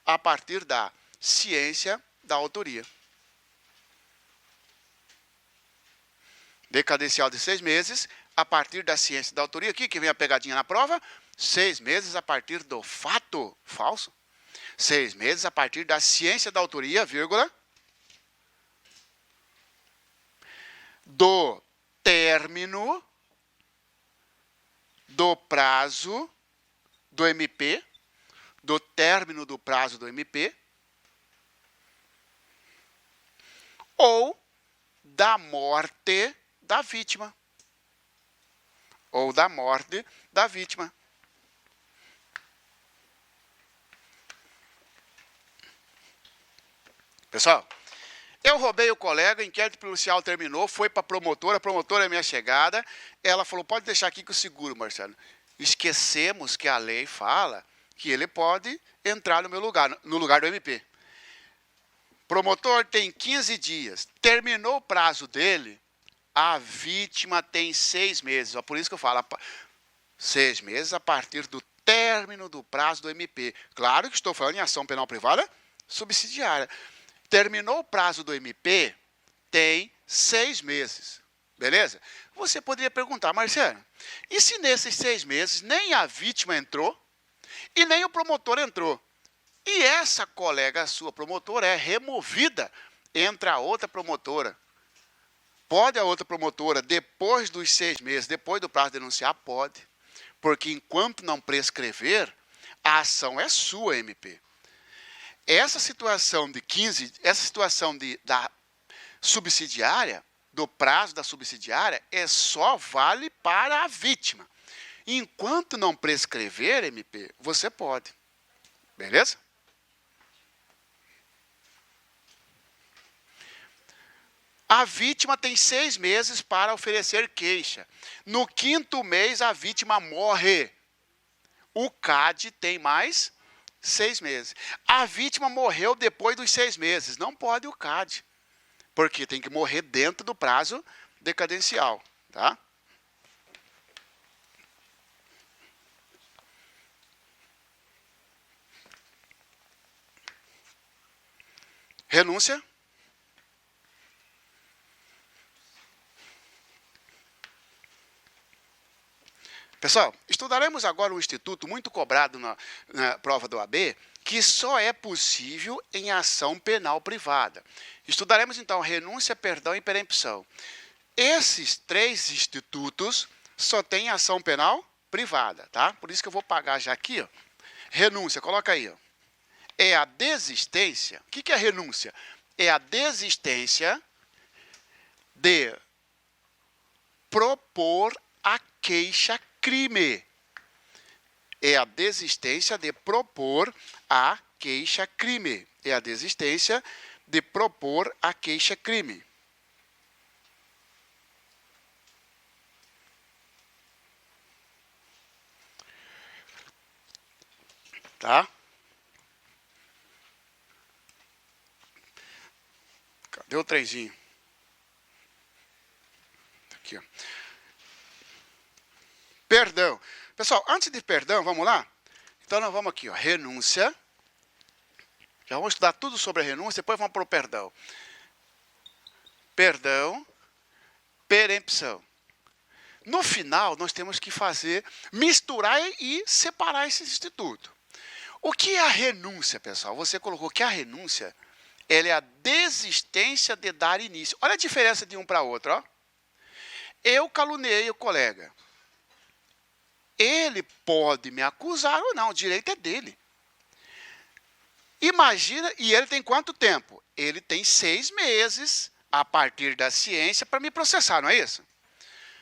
A partir da ciência da autoria. Decadencial de 6 meses, a partir da ciência da autoria. Aqui que vem a pegadinha na prova. 6 meses a partir do fato falso. 6 meses a partir da ciência da autoria, vírgula, do término do prazo do MP, do término do prazo do MP, ou da morte da vítima. Ou da morte da vítima. Pessoal, eu roubei o colega, o inquérito policial terminou, foi para a promotora é minha chegada, ela falou, pode deixar aqui que eu seguro, Marcelo. Esquecemos que a lei fala que ele pode entrar no meu lugar, no lugar do MP. Promotor tem 15 dias, terminou o prazo dele, a vítima tem 6 meses. Ó, por isso que eu falo, 6 meses a partir do término do prazo do MP. Claro que estou falando em ação penal privada subsidiária. Terminou o prazo do MP, tem 6 meses. Beleza? Você poderia perguntar, Marcelo, e se nesses 6 meses nem a vítima entrou e nem o promotor entrou? E essa colega sua promotora é removida, entra a outra promotora. Pode a outra promotora, depois dos 6 meses, depois do prazo de denunciar? Pode. Porque enquanto não prescrever, a ação é sua, MP. essa situação de 15, essa situação da subsidiária, do prazo da subsidiária, só vale para a vítima. Enquanto não prescrever, MP, você pode. Beleza? A vítima tem 6 meses para oferecer queixa. No 5º mês, a vítima morre. O CAD tem mais 6 meses. A vítima morreu depois dos 6 meses. Não pode o CAD. Porque tem que morrer dentro do prazo decadencial. Tá? Renúncia. Pessoal, estudaremos agora um instituto muito cobrado na prova do OAB, que só é possível em ação penal privada. Estudaremos, então, renúncia, perdão e perempção. Esses 3 institutos só têm ação penal privada, tá? Por isso que eu vou pagar já aqui, ó. Renúncia, coloca aí, ó. É a desistência. O que é renúncia? É a desistência de propor a queixa-crime. É a desistência de propor a queixa-crime. É a desistência de propor a queixa-crime. Tá? Cadê o trenzinho? Aqui, ó. Perdão. Pessoal, antes de perdão, vamos lá? Então, nós vamos aqui, ó, renúncia. Já vamos estudar tudo sobre a renúncia, depois vamos para o perdão. Perdão, perempção. No final, nós temos que misturar e separar esse instituto. O que é a renúncia, pessoal? Você colocou que a renúncia, ela é a desistência de dar início. Olha a diferença de um para outro, ó. Eu caluniei o colega. Ele pode me acusar ou não, o direito é dele. Imagina, e ele tem quanto tempo? Ele tem 6 meses, a partir da ciência, para me processar, não é isso?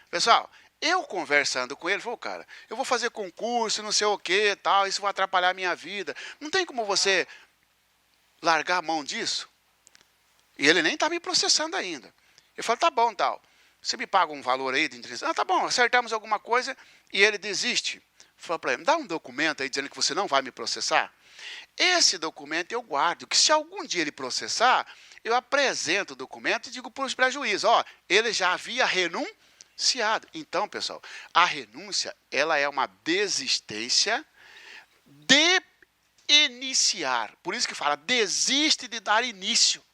Pessoal, eu conversando com ele, falou, cara, eu vou fazer concurso, não sei o que, tal, isso vai atrapalhar a minha vida. Não tem como você largar a mão disso? E ele nem está me processando ainda. Eu falo, tá bom, tal. Você me paga um valor aí de interesse? Ah, tá bom, acertamos alguma coisa e ele desiste. Fala para ele, dá um documento aí dizendo que você não vai me processar. Esse documento eu guardo, que se algum dia ele processar, eu apresento o documento e digo para os prejuízos, ó, ele já havia renunciado. Então, pessoal, a renúncia, ela é uma desistência de iniciar. Por isso que fala, desiste de dar início.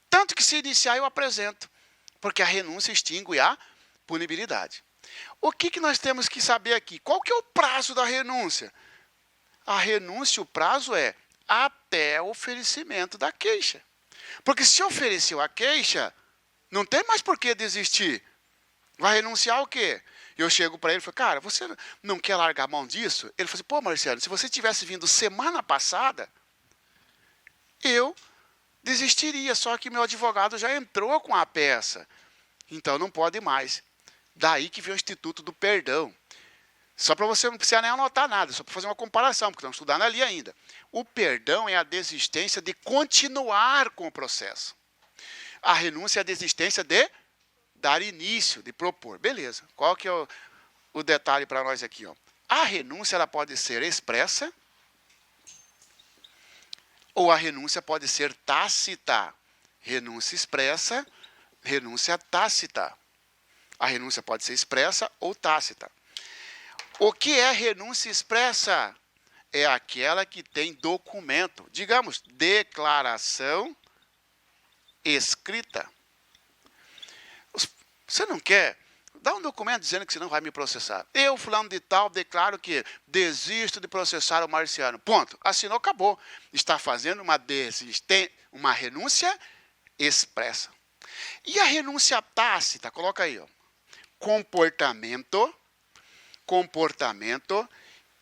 Tanto que se iniciar, eu apresento. Porque a renúncia extingue a punibilidade. O que nós temos que saber aqui? Qual que é o prazo da renúncia? A renúncia, o prazo é até o oferecimento da queixa. Porque se ofereceu a queixa, não tem mais por que desistir. Vai renunciar o quê? Eu chego para ele e falo, cara, você não quer largar a mão disso? Ele falou assim, pô, Marciano, se você tivesse vindo semana passada, eu desistiria, só que meu advogado já entrou com a peça. Então, não pode mais. Daí que vem o Instituto do Perdão. Só para você não precisar nem anotar nada, só para fazer uma comparação, porque estamos estudando ali ainda. O perdão é a desistência de continuar com o processo. A renúncia é a desistência de dar início, de propor. Beleza. Qual que é o detalhe para nós aqui? Ó? A renúncia ela pode ser expressa, ou a renúncia pode ser tácita. Renúncia expressa, renúncia tácita. A renúncia pode ser expressa ou tácita. O que é renúncia expressa? É aquela que tem documento. Digamos, declaração escrita. Você não quer? Dá um documento dizendo que você não vai me processar. Eu, fulano de tal, declaro que desisto de processar o Marciano. Ponto. Assinou, acabou. Está fazendo uma renúncia expressa. E a renúncia tácita? Coloca aí, ó. Comportamento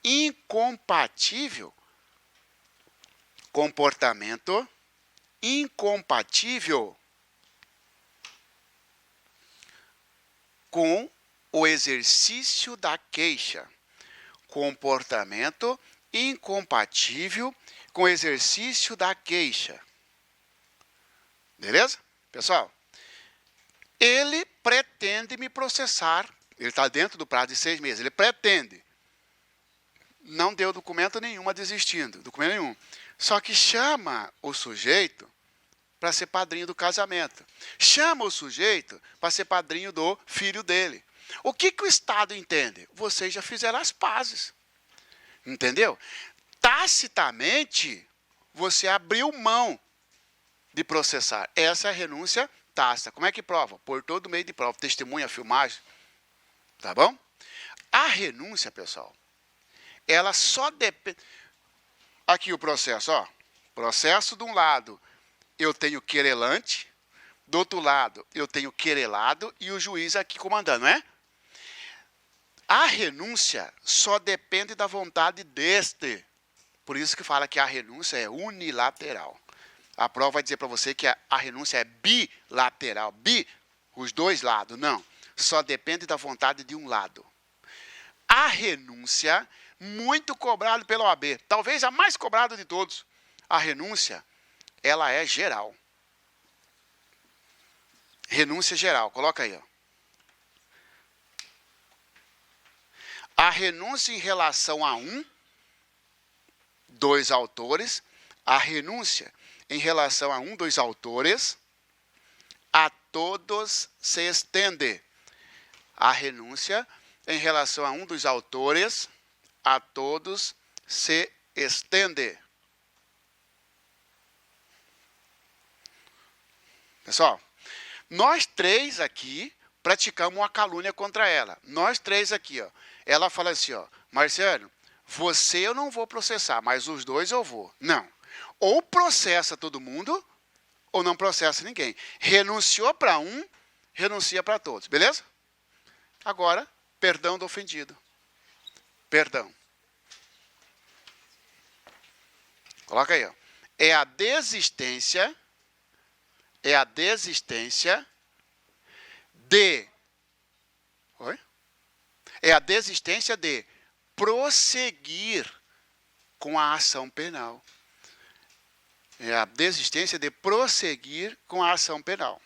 incompatível comportamento incompatível com o exercício da queixa. Comportamento incompatível com o exercício da queixa. Beleza? Pessoal, ele pretende me processar. Ele está dentro do prazo de 6 meses. Ele pretende. Não deu documento nenhum, desistindo. Documento nenhum. Só que chama o sujeito para ser padrinho do casamento. Chama o sujeito para ser padrinho do filho dele. O que o Estado entende? Vocês já fizeram as pazes. Entendeu? Tacitamente, você abriu mão de processar. Essa é a renúncia tácita. Como é que prova? Por todo meio de prova. Testemunha, filmagem. Tá bom? A renúncia, pessoal, ela só depende... Aqui o processo, ó. Processo de um lado, eu tenho querelante. Do outro lado, eu tenho querelado e o juiz aqui comandando, não é? A renúncia só depende da vontade deste. Por isso que fala que a renúncia é unilateral. A prova vai dizer para você que a renúncia é bilateral. Os dois lados. Não. Só depende da vontade de um lado. A renúncia, muito cobrada pela OAB, talvez a mais cobrada de todos. A renúncia, ela é geral. Renúncia geral. Coloca aí, ó. A renúncia em relação a dois autores, a renúncia em relação a dois autores, a todos se estende. A renúncia em relação a dos autores, a todos se estende. Pessoal, nós três aqui praticamos uma calúnia contra ela. Nós três aqui, ó. Ela fala assim, ó, Marciano, você eu não vou processar, mas os dois eu vou. Não. Ou processa todo mundo, ou não processa ninguém. Renunciou para um, renuncia para todos. Beleza? Agora, perdão do ofendido. Perdão. Coloca aí, ó. É a desistência de... Oi? É a desistência de prosseguir com a ação penal. É a desistência de prosseguir com a ação penal.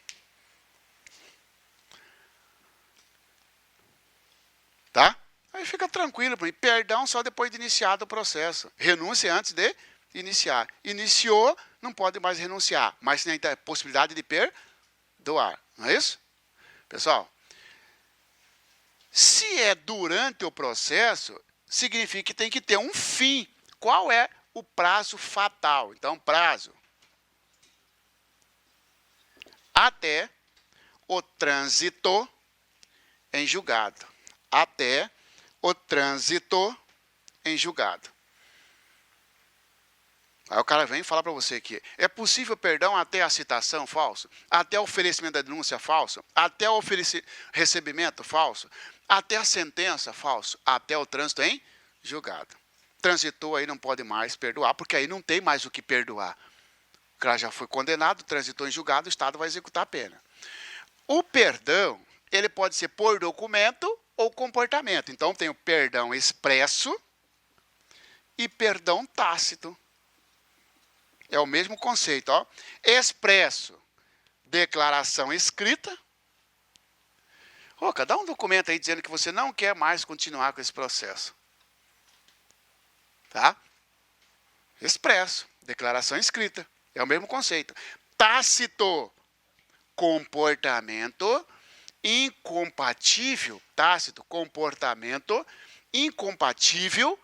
Tá? Aí fica tranquilo para mim. Perdão só depois de iniciado o processo. Renúncia antes de iniciar. Iniciou, não pode mais renunciar. Mas tem a possibilidade de perdoar. Não é isso? Pessoal, se é durante o processo, significa que tem que ter um fim. Qual é o prazo fatal? Então, prazo até o trânsito em julgado. Até o trânsito em julgado. Aí o cara vem e fala para você que é possível perdão até a citação falsa, até o oferecimento da denúncia falsa, até o recebimento falso, até a sentença falsa, até o trânsito em julgado. Transitou aí, não pode mais perdoar, porque aí não tem mais o que perdoar. O cara já foi condenado, transitou em julgado, o Estado vai executar a pena. O perdão, ele pode ser por documento ou comportamento. Então, tem o perdão expresso e perdão tácito. É o mesmo conceito, ó. Expresso, declaração escrita. Dá um documento aí dizendo que você não quer mais continuar com esse processo. Tá? Expresso, declaração escrita. É o mesmo conceito. Tácito, comportamento incompatível. Tácito, comportamento incompatível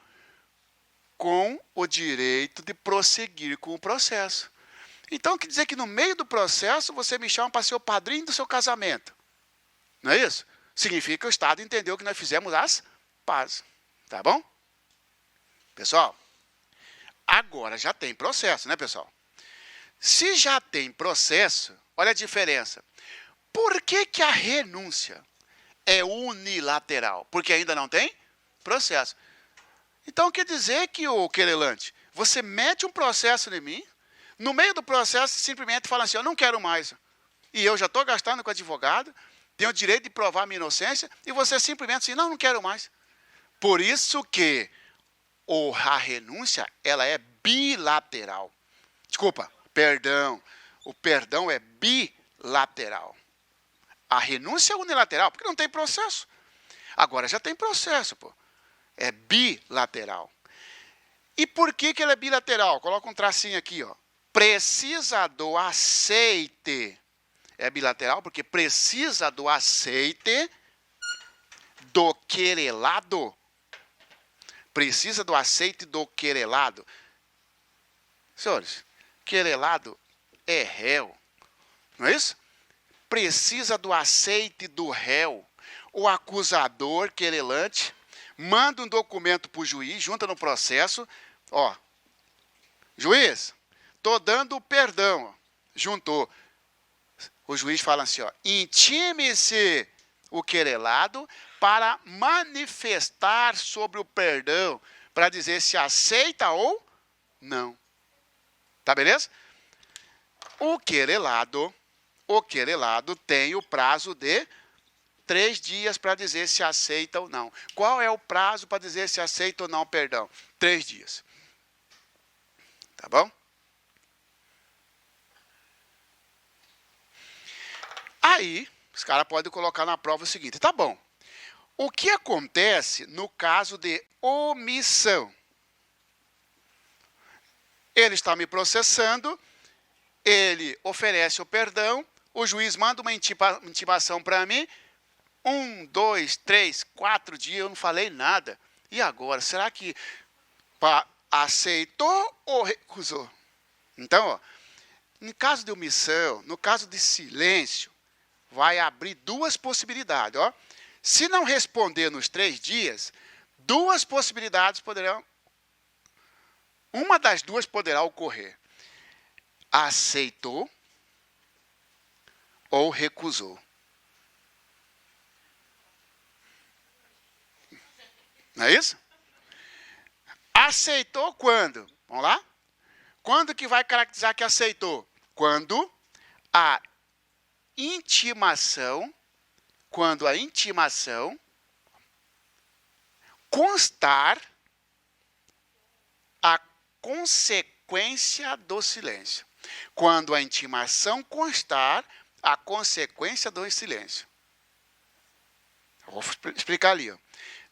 com o direito de prosseguir com o processo. Então, quer dizer que no meio do processo, você me chama para ser o padrinho do seu casamento. Não é isso? Significa que o Estado entendeu que nós fizemos as pazes. Tá bom? Pessoal, agora já tem processo, né, pessoal? Se já tem processo, olha a diferença. Por que que a renúncia é unilateral? Porque ainda não tem processo. Então, quer dizer que o querelante Você mete um processo em mim, no meio do processo simplesmente fala assim, eu não quero mais. E eu já estou gastando com advogado, tenho o direito de provar a minha inocência, e você simplesmente assim, não quero mais. Por isso que a renúncia, ela é bilateral. Desculpa, perdão. O perdão é bilateral. A renúncia é unilateral, porque não tem processo. Agora já tem processo, pô. É bilateral. E por que ele é bilateral? Coloca um tracinho aqui, ó. Precisa do aceite. É bilateral porque precisa do aceite do querelado. Precisa do aceite do querelado. Senhores, querelado é réu. Não é isso? Precisa do aceite do réu. O acusador, querelante, manda um documento para o juiz, junta no processo. Ó, juiz, estou dando o perdão. Ó, juntou. O juiz fala assim, ó, intime-se o querelado para manifestar sobre o perdão, para dizer se aceita ou não. Tá beleza? O querelado tem o prazo de 3 dias para dizer se aceita ou não. Qual é o prazo para dizer se aceita ou não, perdão? 3 dias. Tá bom? Aí, os caras podem colocar na prova o seguinte, tá bom. O que acontece no caso de omissão? Ele está me processando, ele oferece o perdão, o juiz manda uma intimação para mim, 1, 2, 3, 4 dias, eu não falei nada. E agora, será que aceitou ou recusou? Então, ó, no caso de omissão, no caso de silêncio, vai abrir 2 possibilidades. Ó. Se não responder nos 3 dias, 2 possibilidades poderão... Uma das 2 poderá ocorrer. Aceitou ou recusou. Não é isso? Aceitou quando? Vamos lá? Quando que vai caracterizar que aceitou? Quando a intimação constar a consequência do silêncio. Quando a intimação constar a consequência do silêncio. Eu vou explicar ali. Ó.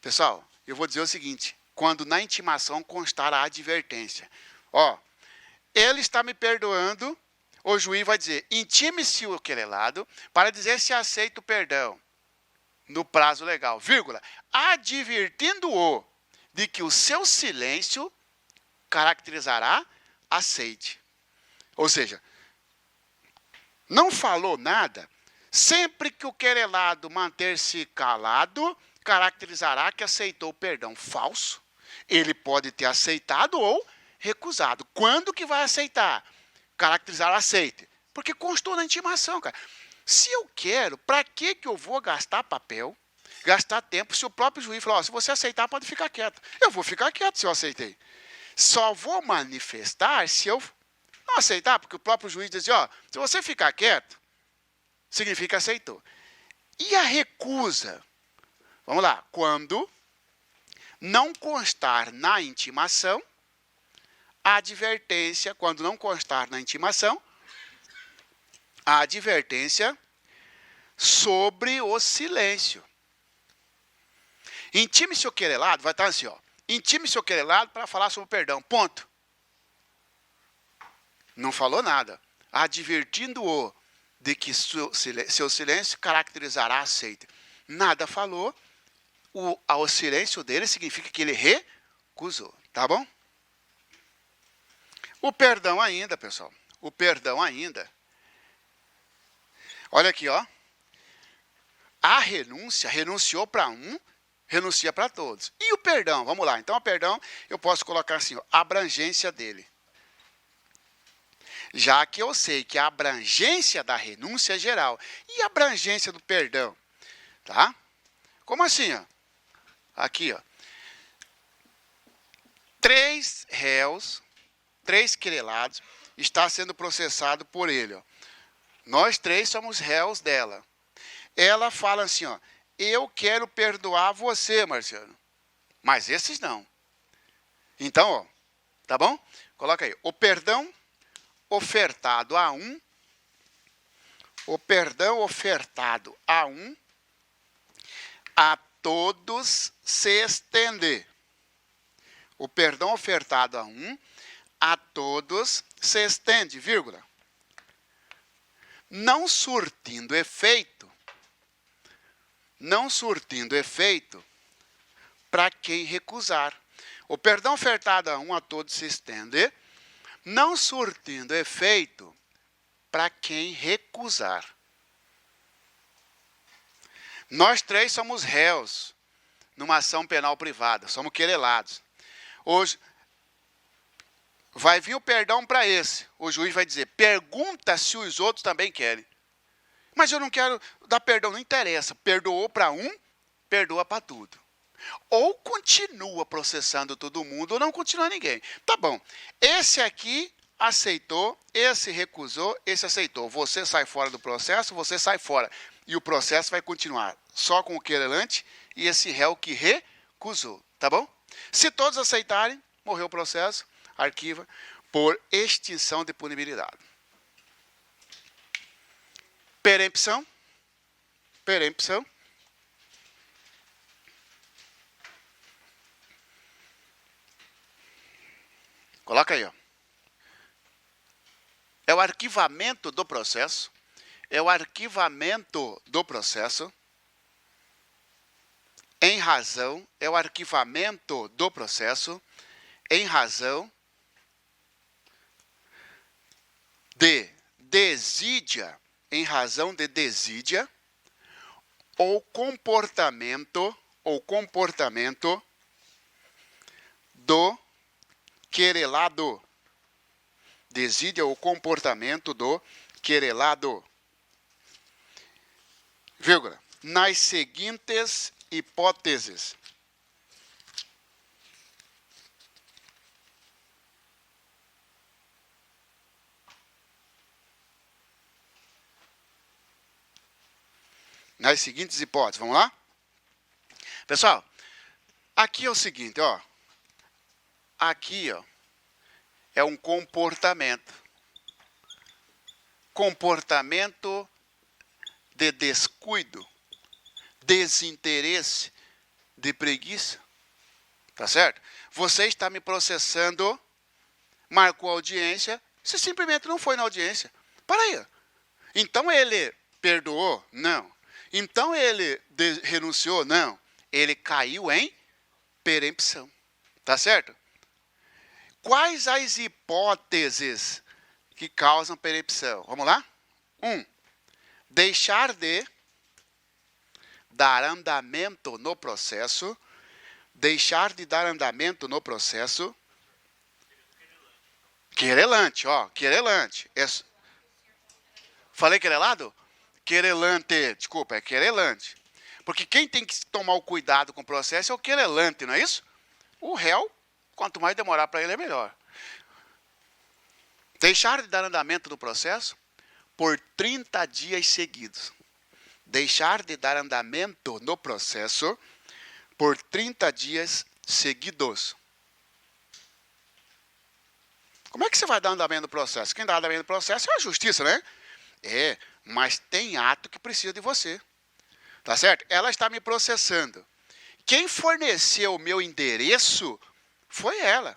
Pessoal, eu vou dizer o seguinte. Quando na intimação constar a advertência. Ó, ele está me perdoando, o juiz vai dizer, intime-se o querelado para dizer se aceita o perdão no prazo legal, vírgula, advertindo-o de que o seu silêncio caracterizará aceite. Ou seja, não falou nada, sempre que o querelado manter-se calado, caracterizará que aceitou o perdão. Falso. Ele pode ter aceitado ou recusado. Quando que vai aceitar? Caracterizar aceite. Porque constou na intimação, cara. Se eu quero, para que eu vou gastar papel, gastar tempo, se o próprio juiz falar, se você aceitar, pode ficar quieto. Eu vou ficar quieto se eu aceitei. Só vou manifestar se eu não aceitar, porque o próprio juiz diz, ó, se você ficar quieto, significa aceitou. E a recusa? Vamos lá. Quando não constar na intimação, a advertência, quando não constar na intimação, a advertência sobre o silêncio. Intime-se o querelado, vai estar assim, ó. Intime-se o querelado para falar sobre o perdão. Ponto. Não falou nada. Advertindo-o de que seu silêncio caracterizará aceite. Nada falou. O silêncio dele significa que ele recusou. Tá bom? O perdão ainda, pessoal. O perdão ainda. Olha aqui, ó. A renúncia, renunciou para um, renuncia para todos. E o perdão? Vamos lá. Então, o perdão, eu posso colocar assim, ó, a abrangência dele. Já que eu sei que a abrangência da renúncia é geral. E a abrangência do perdão? Tá? Como assim, ó? Aqui, ó. 3 réus três querelados, está sendo processado por ele. Ó. Nós três somos réus dela. Ela fala assim, ó, eu quero perdoar você, Marciano, mas esses não. Então, ó, tá bom? Coloca aí, o perdão ofertado a um, o perdão ofertado a um, a todos se estende. O perdão ofertado a um, a todos se estende, vírgula. Não surtindo efeito para quem recusar. O perdão ofertado a um, a todos se estende, não surtindo efeito para quem recusar. Nós três somos réus numa ação penal privada, somos querelados. Hoje vai vir o perdão para esse. O juiz vai dizer, pergunta se os outros também querem. Mas eu não quero dar perdão, não interessa. Perdoou para um, perdoa para tudo. Ou continua processando todo mundo, ou não continua ninguém. Tá bom, esse aqui aceitou, esse recusou, esse aceitou. Você sai fora do processo, você sai fora. E o processo vai continuar só com o querelante e esse réu que recusou. Tá bom? Se todos aceitarem, morreu o processo, arquiva por extinção de punibilidade. Perempção. Perempção. Coloca aí, ó. É o arquivamento do processo. É o arquivamento do processo. Em razão, é o arquivamento do processo. Em razão de desídia, em razão de desídia, ou comportamento do querelado. Desídia ou comportamento do querelado. Vírgula. Nas seguintes hipóteses. Nas seguintes hipóteses. Vamos lá? Pessoal, aqui é o seguinte, ó. Aqui, ó, é um comportamento. Comportamento de descuido, desinteresse, de preguiça. Tá certo? Você está me processando, marcou a audiência, você simplesmente não foi na audiência. Para aí. Então ele perdoou? Não. Então ele renunciou? Não. Ele caiu em perempção. Tá certo? Quais as hipóteses que causam perempção? Vamos lá? 1. Deixar de dar andamento no processo. Deixar de dar andamento no processo. Querelante, ó. Querelante. Falei querelado? Querelante. Desculpa, é querelante. Porque quem tem que tomar o cuidado com o processo é o querelante, não é isso? O réu, quanto mais demorar para ele, é melhor. Deixar de dar andamento no processo por 30 dias seguidos. Deixar de dar andamento no processo por 30 dias seguidos. Como é que você vai dar andamento no processo? Quem dá andamento no processo é a justiça, né? É, mas tem ato que precisa de você. Tá certo? Ela está me processando. Quem forneceu o meu endereço foi ela.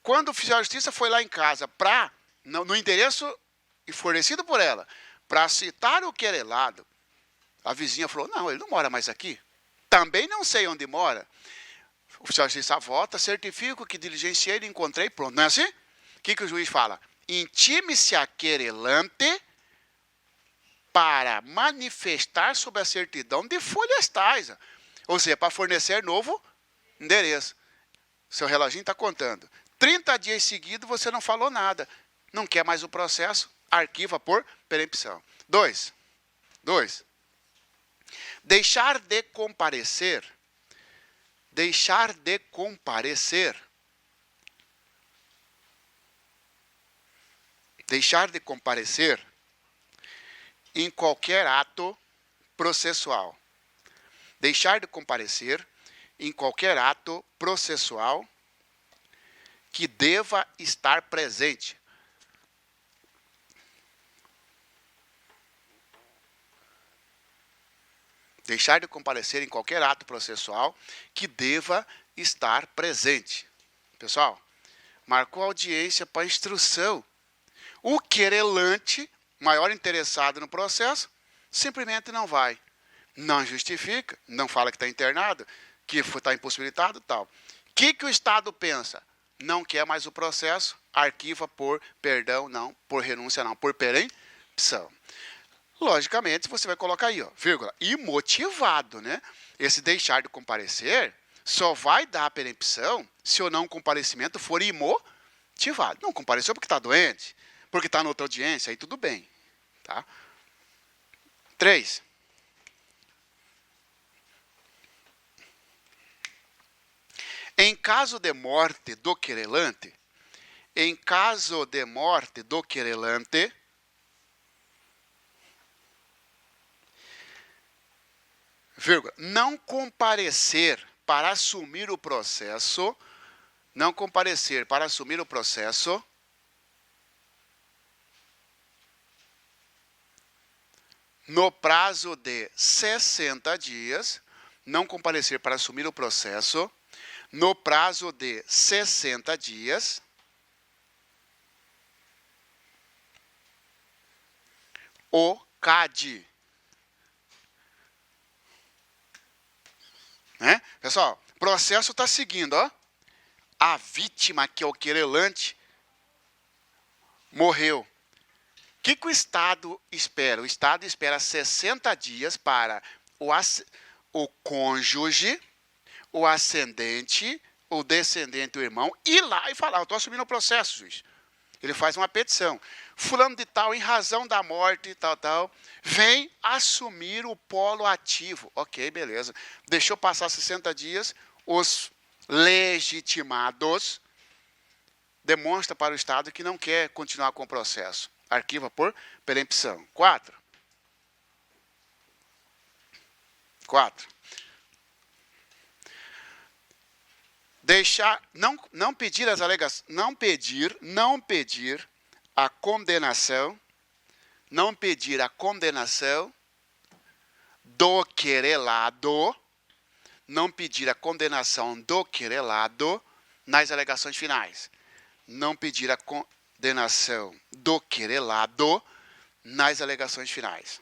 Quando o oficial de justiça foi lá em casa no endereço fornecido por ela, para citar o querelado, a vizinha falou, não, ele não mora mais aqui. Também não sei onde mora. O oficial de justiça volta, certifico que diligenciei e encontrei, pronto. Não é assim? O que o juiz fala? Intime-se a querelante para manifestar sob a certidão de folhas tais. Ou seja, para fornecer novo endereço. Seu reloginho está contando. 30 dias seguidos você não falou nada. Não quer mais o processo, arquiva por perempção. 2. Deixar de comparecer. Deixar de comparecer deixar de comparecer em qualquer ato processual. Deixar de comparecer em qualquer ato processual que deva estar presente. Deixar de comparecer em qualquer ato processual que deva estar presente. Pessoal, marcou audiência para instrução. O querelante, maior interessado no processo, simplesmente não vai. Não justifica, não fala que está internado, que está impossibilitado e tal. O que o Estado pensa? Não quer mais o processo, arquiva por perdão, não, por renúncia, não, por perempção. Logicamente, você vai colocar aí, ó, vírgula, imotivado, né? Esse deixar de comparecer só vai dar a perempção se o não comparecimento for imotivado. Não compareceu porque está doente, porque está na outra audiência, aí tudo bem. Tá? 3. Em caso de morte do querelante, vírgula, não comparecer para assumir o processo, no prazo de 60 dias, não comparecer para assumir o processo, no prazo de 60 dias, o CAD. Né? Pessoal, o processo está seguindo, ó. A vítima, que é o querelante, morreu. O que o Estado espera? O Estado espera 60 dias para o cônjuge, o ascendente, o descendente, o irmão, ir lá e falar, eu estou assumindo o processo, juiz. Ele faz uma petição. Fulano de tal, em razão da morte, tal, vem assumir o polo ativo. Ok, beleza. Deixou passar 60 dias, os legitimados demonstram para o Estado que não quer continuar com o processo. Arquiva por perempção. 4. Deixar, não pedir as alegações, não pedir a condenação, do querelado, nas alegações finais. Não pedir a condenação do querelado nas alegações finais.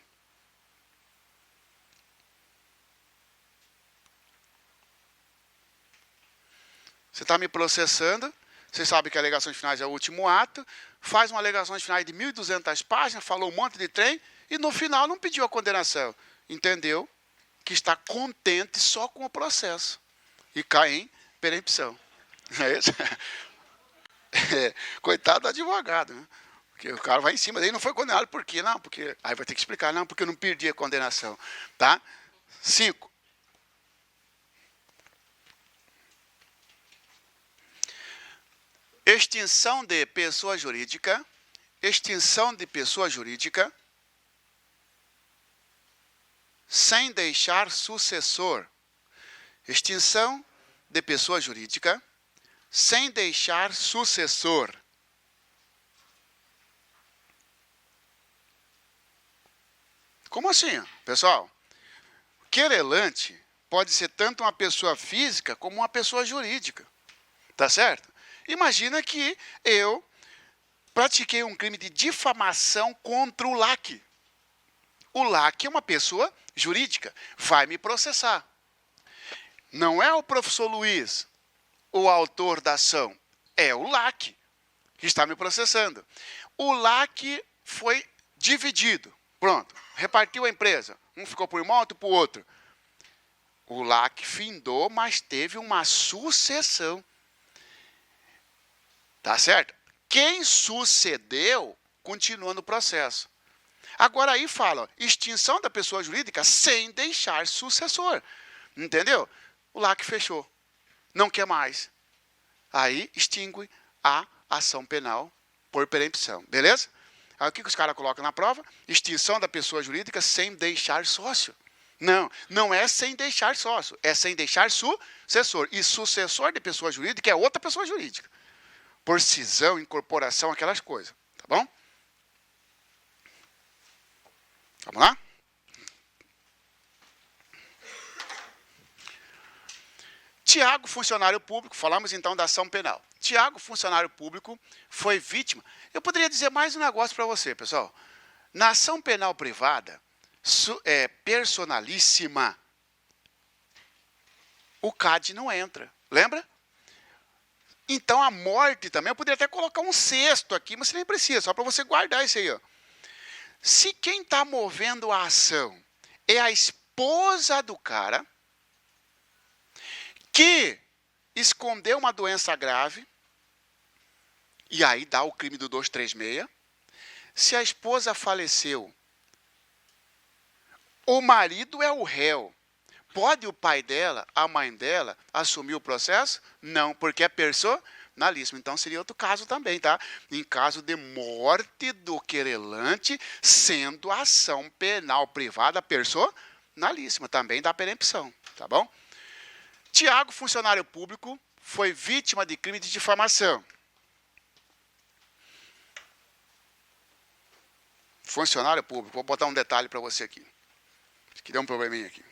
Você está me processando, você sabe que alegações finais é o último ato, faz uma alegações finais de 1.200 páginas, falou um monte de trem, e no final não pediu a condenação. Entendeu que está contente só com o processo. E cai em perempção. Não é isso? Coitado do advogado, né? Porque o cara vai em cima dele, não foi condenado por quê? Não, porque... Aí vai ter que explicar, não, porque eu não perdi a condenação. Tá? 5. Extinção de pessoa jurídica, sem deixar sucessor. Extinção de pessoa jurídica, sem deixar sucessor. Como assim, pessoal? Querelante pode ser tanto uma pessoa física como uma pessoa jurídica. Tá certo? Imagina que eu pratiquei um crime de difamação contra o LAC. O LAC é uma pessoa jurídica, vai me processar. Não é o professor Luiz o autor da ação, é o LAC que está me processando. O LAC foi dividido, pronto, repartiu a empresa, um ficou por um, outro por outro. O LAC findou, mas teve uma sucessão. Tá certo? Quem sucedeu, continua no processo. Agora aí fala, ó, extinção da pessoa jurídica sem deixar sucessor. Entendeu? O LAC fechou. Não quer mais. Aí extingue a ação penal por perempção. Beleza? Aí o que os caras colocam na prova? Extinção da pessoa jurídica sem deixar sócio. Não, não é sem deixar sócio, é sem deixar sucessor. E sucessor de pessoa jurídica é outra pessoa jurídica. Por cisão, incorporação, aquelas coisas. Tá bom? Vamos lá? Tiago, funcionário público, falamos então da ação penal. Tiago, funcionário público, foi vítima. Eu poderia dizer mais um negócio para você, pessoal. Na ação penal privada, personalíssima, o CAD não entra. Lembra? Então, a morte também, eu poderia até colocar um sexto aqui, mas você nem precisa, só para você guardar isso aí. Ó. Se quem está movendo a ação é a esposa do cara, que escondeu uma doença grave, e aí dá o crime do 236. Se a esposa faleceu, o marido é o réu. Pode o pai dela, a mãe dela, assumir o processo? Não, porque é personalíssimo. Então, seria outro caso também, tá? Em caso de morte do querelante, sendo a ação penal privada personalíssima. Também dá perempção, tá bom? Tiago, funcionário público, foi vítima de crime de difamação. Funcionário público, vou botar um detalhe para você aqui. Acho que deu um probleminha aqui.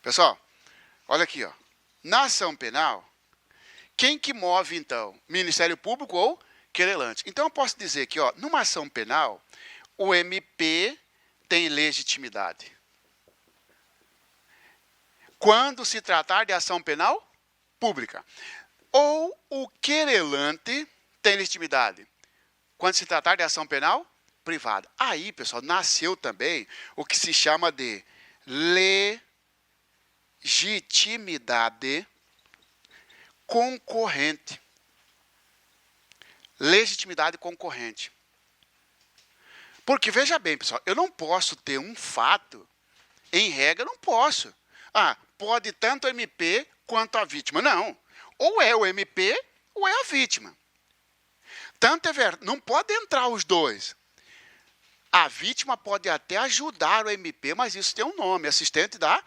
Pessoal, olha aqui, ó. Na ação penal, quem que move, então? Ministério Público ou querelante? Então, eu posso dizer que, ó, numa ação penal, o MP tem legitimidade. Quando se tratar de ação penal pública. Ou o querelante tem legitimidade. Quando se tratar de ação penal privada. Aí, pessoal, nasceu também o que se chama de legitimidade concorrente. Legitimidade concorrente. Porque, veja bem, pessoal, eu não posso ter um fato, em regra, eu não posso. Ah, pode tanto o MP quanto a vítima. Não. Ou é o MP ou é a vítima. Tanto é verdade, não pode entrar os dois. A vítima pode até ajudar o MP, mas isso tem um nome, assistente da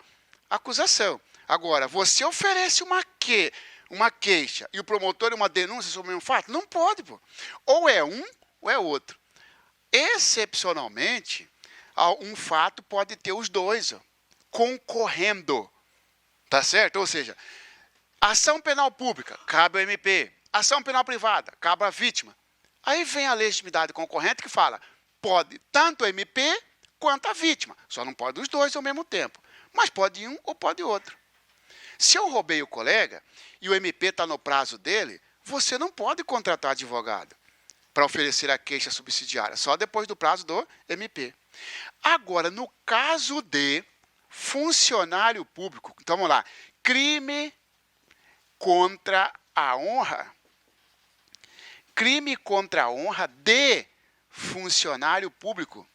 acusação. Agora, você oferece uma queixa e o promotor uma denúncia sobre o mesmo fato? Não pode, pô. Ou é um ou é outro. Excepcionalmente, um fato pode ter os dois, ó, concorrendo. Tá certo? Ou seja, ação penal pública, cabe ao MP. Ação penal privada, cabe à vítima. Aí vem a legitimidade concorrente que fala, pode tanto o MP quanto a vítima. Só não pode os dois ao mesmo tempo. Mas pode um ou pode outro. Se eu roubei o colega e o MP está no prazo dele, você não pode contratar advogado para oferecer a queixa subsidiária, só depois do prazo do MP. Agora, no caso de funcionário público, então vamos lá, crime contra a honra. Crime contra a honra de funcionário público.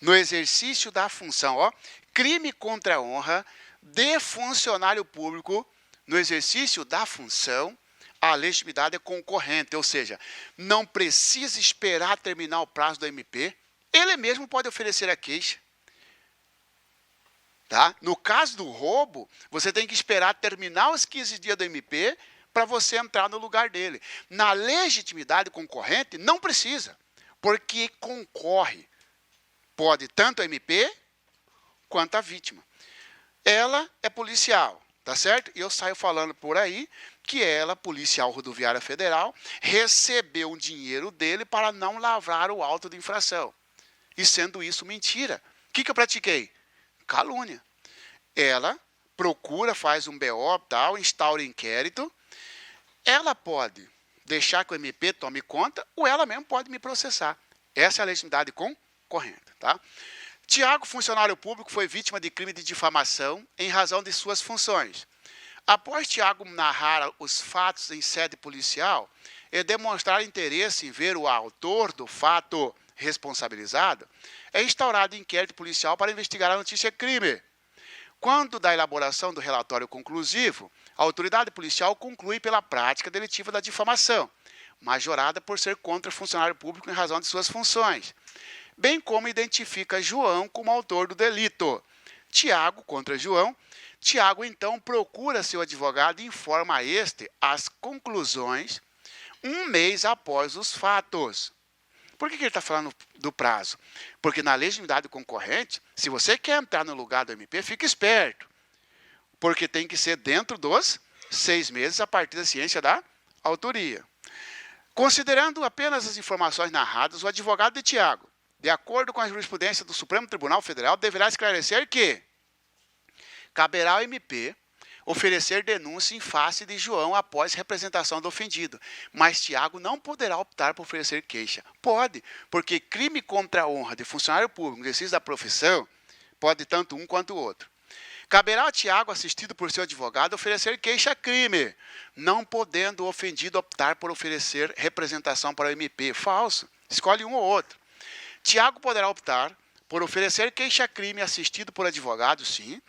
No exercício da função, ó, crime contra a honra de funcionário público no exercício da função, a legitimidade é concorrente, ou seja, não precisa esperar terminar o prazo do MP, ele mesmo pode oferecer a queixa. Tá? No caso do roubo, você tem que esperar terminar os 15 dias do MP para você entrar no lugar dele. Na legitimidade concorrente, não precisa, porque concorre. Pode tanto a MP quanto a vítima. Ela é policial, tá certo? E eu saio falando por aí que ela, policial rodoviária federal, recebeu um dinheiro dele para não lavrar o auto de infração. E sendo isso mentira. O que eu pratiquei? Calúnia. Ela procura, faz um BO, tal, instaura inquérito. Ela pode deixar que o MP tome conta ou ela mesmo pode me processar. Essa é a legitimidade concorrente. Tá? Tiago, funcionário público, foi vítima de crime de difamação em razão de suas funções. Após Tiago narrar os fatos em sede policial e demonstrar interesse em ver o autor do fato responsabilizado, é instaurado inquérito policial para investigar a notícia crime. Quando da elaboração do relatório conclusivo, a autoridade policial conclui pela prática delitiva da difamação, majorada por ser contra funcionário público em razão de suas funções, bem como identifica João como autor do delito. Tiago contra João. Tiago, então, procura seu advogado e informa a este as conclusões um mês após os fatos. Por que ele está falando do prazo? Porque na legitimidade concorrente, se você quer entrar no lugar do MP, fique esperto. Porque tem que ser dentro dos 6 meses a partir da ciência da autoria. Considerando apenas as informações narradas, o advogado de Tiago, de acordo com a jurisprudência do Supremo Tribunal Federal, deverá esclarecer que caberá ao MP oferecer denúncia em face de João após representação do ofendido, mas Tiago não poderá optar por oferecer queixa. Pode, porque crime contra a honra de funcionário público no exercício da profissão pode tanto um quanto o outro. Caberá a Tiago, assistido por seu advogado, oferecer queixa-crime, não podendo o ofendido optar por oferecer representação para o MP. Falso. Escolhe um ou outro. Tiago poderá optar por oferecer queixa-crime assistido por advogado, sim,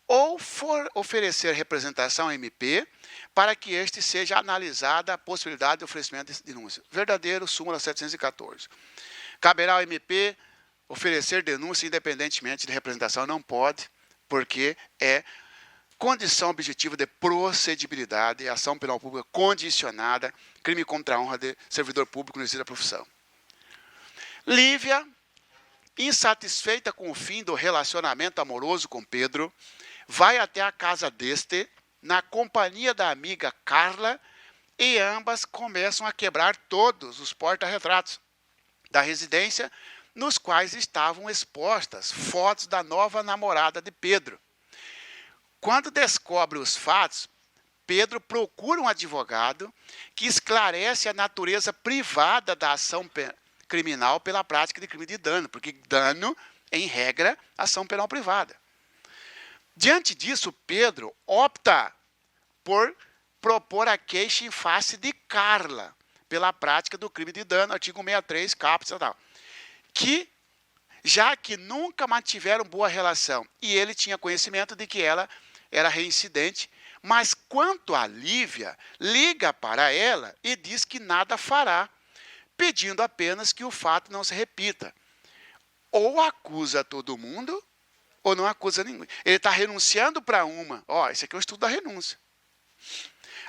ou for oferecer representação ao MP para que este seja analisada a possibilidade de oferecimento de denúncia. Verdadeiro, súmula 714. Caberá ao MP oferecer denúncia independentemente de representação? Não pode, porque é condição objetiva de procedibilidade e ação penal pública condicionada, crime contra a honra de servidor público no exercício da profissão. Lívia, insatisfeita com o fim do relacionamento amoroso com Pedro, vai até a casa deste, na companhia da amiga Carla, e ambas começam a quebrar todos os porta-retratos da residência, nos quais estavam expostas fotos da nova namorada de Pedro. Quando descobre os fatos, Pedro procura um advogado que esclarece a natureza privada da ação criminal pela prática de crime de dano, porque dano, em regra, ação penal privada. Diante disso, Pedro opta por propor a queixa em face de Carla, pela prática do crime de dano, artigo 163, caput, tal, que, já que nunca mantiveram boa relação, e ele tinha conhecimento de que ela era reincidente, mas quanto a Lívia, liga para ela e diz que nada fará, pedindo apenas que o fato não se repita. Ou acusa todo mundo, ou não acusa ninguém. Ele está renunciando para uma. Esse aqui é o estudo da renúncia.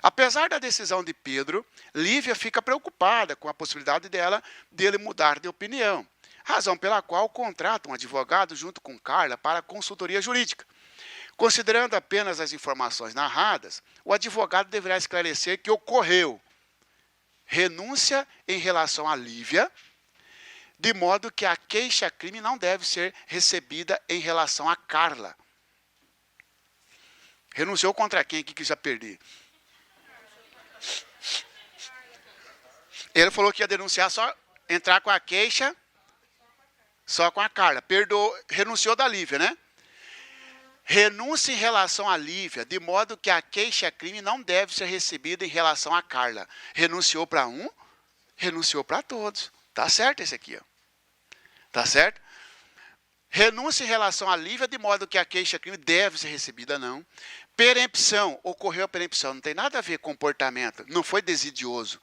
Apesar da decisão de Pedro, Lívia fica preocupada com a possibilidade dele mudar de opinião, razão pela qual contrata um advogado junto com Carla para a consultoria jurídica. Considerando apenas as informações narradas, o advogado deverá esclarecer que ocorreu renúncia em relação a Lívia, de modo que a queixa-crime não deve ser recebida em relação a Carla. Renunciou contra quem aqui que já perdi? Ele falou que ia denunciar só, entrar com a queixa, só com a Carla. Renunciou da Lívia, né? Renúncia em relação a Lívia, de modo que a queixa-crime não deve ser recebida em relação a Carla. Renunciou para um, renunciou para todos. Tá certo esse aqui, ó. Tá certo? Renúncia em relação a Lívia, de modo que a queixa-crime deve ser recebida, não. Perempção, ocorreu a perempção, não tem nada a ver com comportamento, não foi desidioso.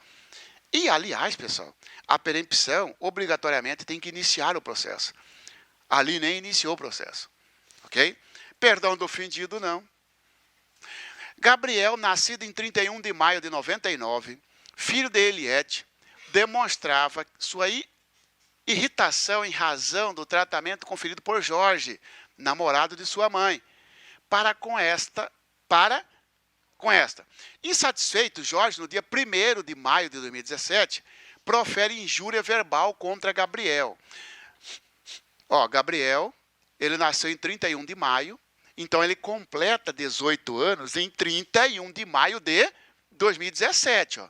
E, aliás, pessoal, a perempção, obrigatoriamente, tem que iniciar o processo. Ali nem iniciou o processo. Ok? Perdão do ofendido, não. Gabriel, nascido em 31 de maio de 99, filho de Eliette, demonstrava sua irritação em razão do tratamento conferido por Jorge, namorado de sua mãe, com esta. Insatisfeito, Jorge, no dia 1º de maio de 2017, profere injúria verbal contra Gabriel. Gabriel, ele nasceu em 31 de maio, então ele completa 18 anos em 31 de maio de 2017,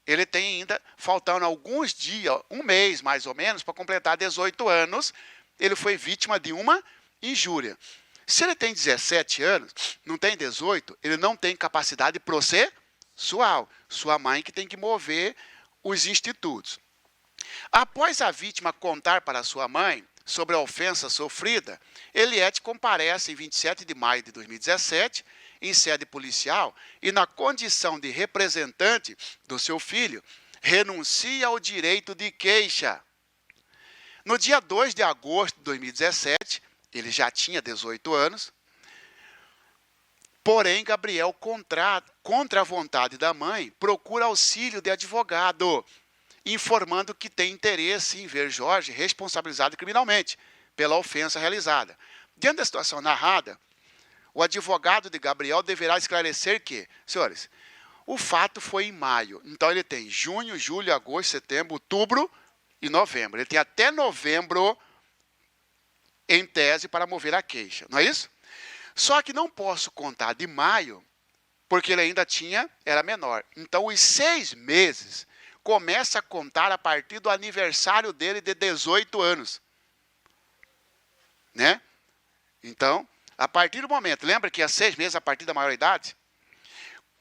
Ele tem ainda, faltando alguns dias, um mês mais ou menos, para completar 18 anos, ele foi vítima de uma injúria. Se ele tem 17 anos, não tem 18, ele não tem capacidade processual. Sua mãe que tem que mover os institutos. Após a vítima contar para sua mãe sobre a ofensa sofrida, Eliette comparece em 27 de maio de 2017, em sede policial, e na condição de representante do seu filho, renuncia ao direito de queixa. No dia 2 de agosto de 2017, ele já tinha 18 anos, porém, Gabriel, contra a vontade da mãe, procura auxílio de advogado, informando que tem interesse em ver Jorge responsabilizado criminalmente pela ofensa realizada. Diante da situação narrada, o advogado de Gabriel deverá esclarecer que, senhores, o fato foi em maio. Então, ele tem junho, julho, agosto, setembro, outubro e novembro. Ele tem até novembro, em tese, para mover a queixa. Não é isso? Só que não posso contar de maio, porque ele ainda era menor. Então, os 6 meses começa a contar a partir do aniversário dele de 18 anos. Né? Então, a partir do momento, lembra que é 6 meses a partir da maioridade?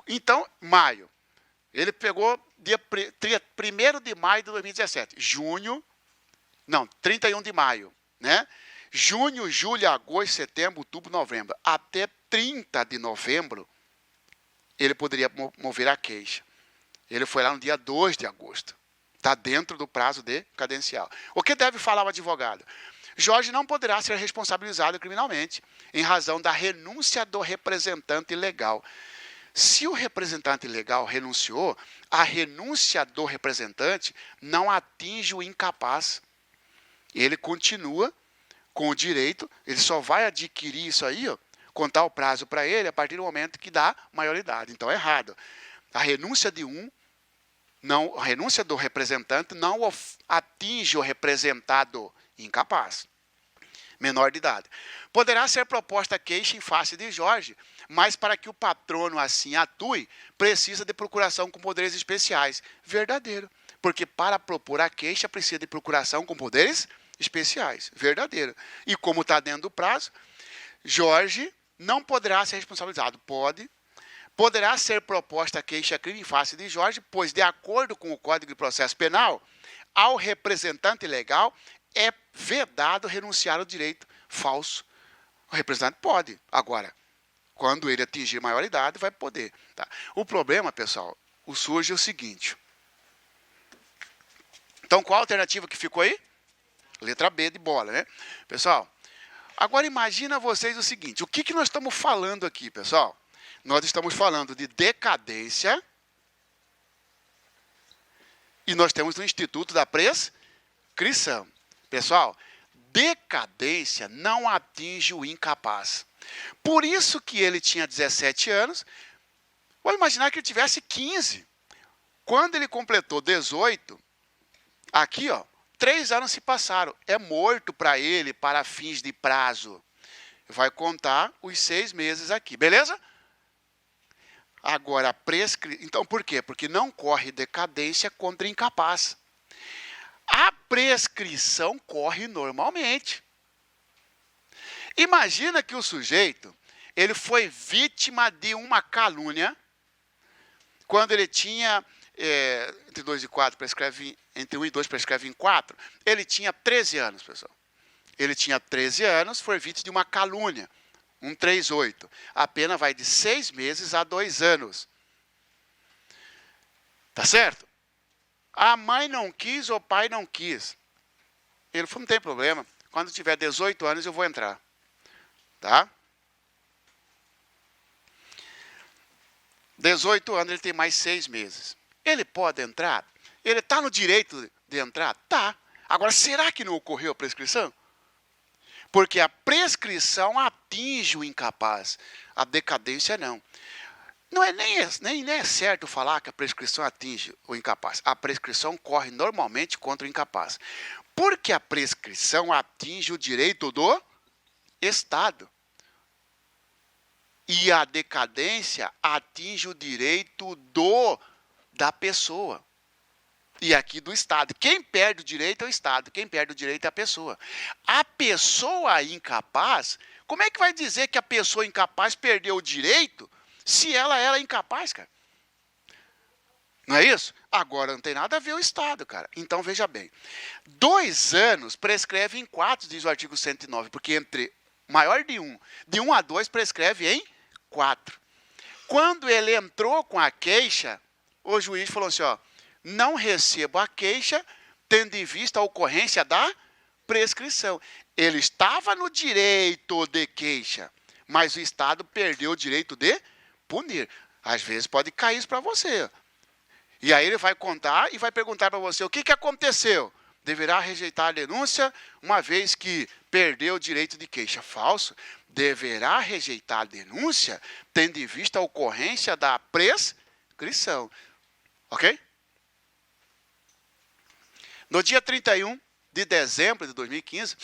Então, maio. Ele pegou dia 1º de maio de 2017. 31 de maio. Né? Junho, julho, agosto, setembro, outubro, novembro. Até 30 de novembro, ele poderia mover a queixa. Ele foi lá no dia 2 de agosto. Está dentro do prazo de cadencial. O que deve falar o advogado? Jorge não poderá ser responsabilizado criminalmente em razão da renúncia do representante legal. Se o representante legal renunciou, a renúncia do representante não atinge o incapaz. Ele continua com o direito, ele só vai adquirir isso aí, contar o prazo para ele a partir do momento que dá maioridade. Então é errado. A renúncia a renúncia do representante não atinge o representado incapaz, menor de idade. Poderá ser proposta queixa em face de Jorge, mas para que o patrono assim atue, precisa de procuração com poderes especiais. Verdadeiro. Porque para propor a queixa, precisa de procuração com poderes especiais. Verdadeiro. E como está dentro do prazo, Jorge não poderá ser responsabilizado. Poderá ser proposta queixa-crime em face de Jorge, pois, de acordo com o Código de Processo Penal, ao representante legal é vedado renunciar ao direito falso. O representante pode. Agora, quando ele atingir maioridade, vai poder. Tá? O problema, pessoal, surge o seguinte. Então, qual a alternativa que ficou aí? Letra B de bola, né? Pessoal, agora imagina vocês o seguinte. O que nós estamos falando aqui, pessoal? Nós estamos falando de decadência e nós temos o Instituto da Prescrição. Pessoal, decadência não atinge o incapaz. Por isso que ele tinha 17 anos, vamos imaginar que ele tivesse 15. Quando ele completou 18, aqui, 3 anos se passaram. É morto para ele, para fins de prazo. Vai contar os 6 meses aqui, beleza? Agora, então, por quê? Porque não corre decadência contra incapaz. A prescrição corre normalmente. Imagina que o sujeito, ele foi vítima de uma calúnia, quando ele tinha, entre 2 e 4 prescreve, entre 1 e 2 prescreve em 4, ele tinha 13 anos, pessoal. Ele tinha 13 anos, foi vítima de uma calúnia. 138. A pena vai de 6 meses a 2 anos. Tá certo? A mãe não quis, o pai não quis. Ele falou, não tem problema. Quando tiver 18 anos, eu vou entrar. Tá? 18 anos, ele tem mais 6 meses. Ele pode entrar? Ele está no direito de entrar? Tá. Agora, será que não ocorreu a prescrição? Porque a prescrição atinge o incapaz, a decadência não. Não é nem é certo falar que a prescrição atinge o incapaz. A prescrição corre normalmente contra o incapaz. Porque a prescrição atinge o direito do Estado. E a decadência atinge o direito da pessoa. E aqui do Estado. Quem perde o direito é o Estado. Quem perde o direito é a pessoa. A pessoa incapaz, como é que vai dizer que a pessoa incapaz perdeu o direito se ela era incapaz, cara? Não é isso? Agora não tem nada a ver o Estado, cara. Então, veja bem. 2 anos prescreve em 4, diz o artigo 109, porque entre maior de 1 a 2 prescreve em 4. Quando ele entrou com a queixa, o juiz falou assim, ó, não recebo a queixa, tendo em vista a ocorrência da prescrição. Ele estava no direito de queixa, mas o Estado perdeu o direito de punir. Às vezes pode cair isso para você. E aí ele vai contar e vai perguntar para você, o que aconteceu? Deverá rejeitar a denúncia, uma vez que perdeu o direito de queixa. Falso. Deverá rejeitar a denúncia, tendo em vista a ocorrência da prescrição. Ok? No dia 31 de dezembro de 2015,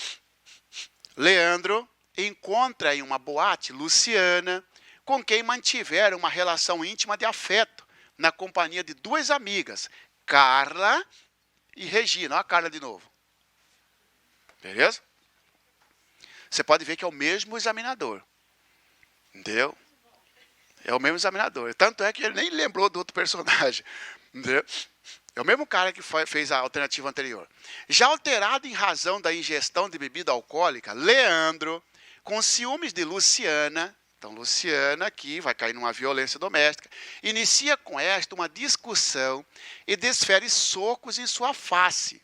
Leandro encontra em uma boate Luciana, com quem mantiveram uma relação íntima de afeto, na companhia de 2 amigas, Carla e Regina. Olha a Carla de novo. Beleza? Você pode ver que é o mesmo examinador. Entendeu? É o mesmo examinador. Tanto é que ele nem lembrou do outro personagem. Entendeu? É o mesmo cara que fez a alternativa anterior. Já alterado em razão da ingestão de bebida alcoólica, Leandro, com ciúmes de Luciana, então Luciana aqui vai cair numa violência doméstica, inicia com esta uma discussão e desfere socos em sua face.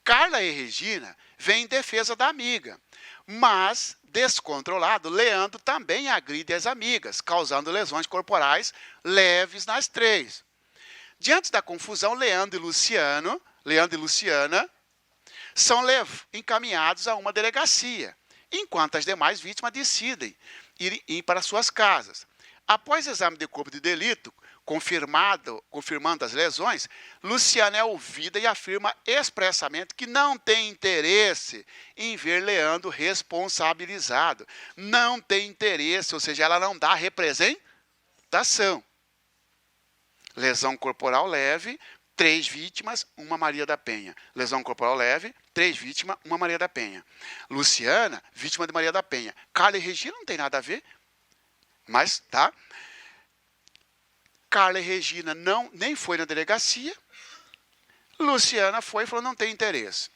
Carla e Regina vêm em defesa da amiga, mas, descontrolado, Leandro também agride as amigas, causando lesões corporais leves nas 3. Diante da confusão, Leandro e Luciana são encaminhados a uma delegacia, enquanto as demais vítimas decidem ir para suas casas. Após exame de corpo de delito, confirmando as lesões, Luciana é ouvida e afirma expressamente que não tem interesse em ver Leandro responsabilizado. Não tem interesse, ou seja, ela não dá representação. Lesão corporal leve, 3 vítimas, uma Maria da Penha. Lesão corporal leve, 3 vítimas, uma Maria da Penha. Luciana, vítima de Maria da Penha. Carla e Regina não tem nada a ver, mas tá. Carla e Regina nem foi na delegacia. Luciana foi e falou não tem interesse.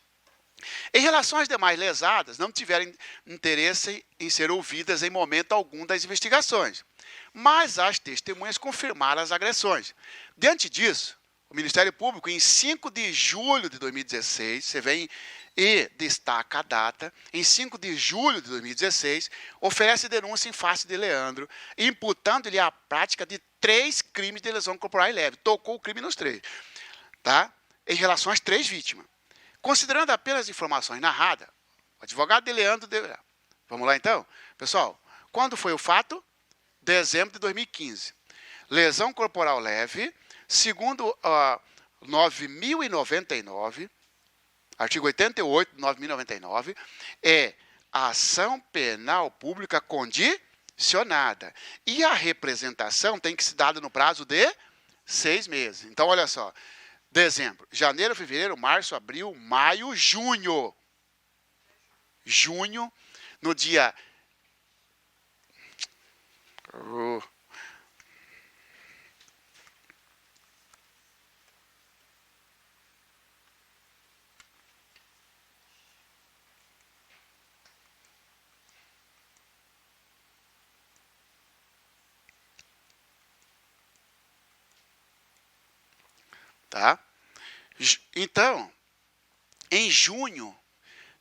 Em relação às demais lesadas, não tiveram interesse em ser ouvidas em momento algum das investigações. Mas as testemunhas confirmaram as agressões. Diante disso, o Ministério Público, em 5 de julho de 2016, você vem e destaca a data, em 5 de julho de 2016, oferece denúncia em face de Leandro, imputando-lhe a prática de 3 crimes de lesão corporal leve. Tocou o crime nos 3, tá? Em relação às 3 vítimas. Considerando apenas as informações narradas, o advogado de Leandro... Vamos lá, então? Pessoal, quando foi o fato? Dezembro de 2015. Lesão corporal leve, segundo 9.099, artigo 88 de 9.099, é a ação penal pública condicionada. E a representação tem que ser dada no prazo de 6 meses. Então, olha só. Dezembro, janeiro, fevereiro, março, abril, maio, junho. Junho, no dia... Tá? Então, em junho,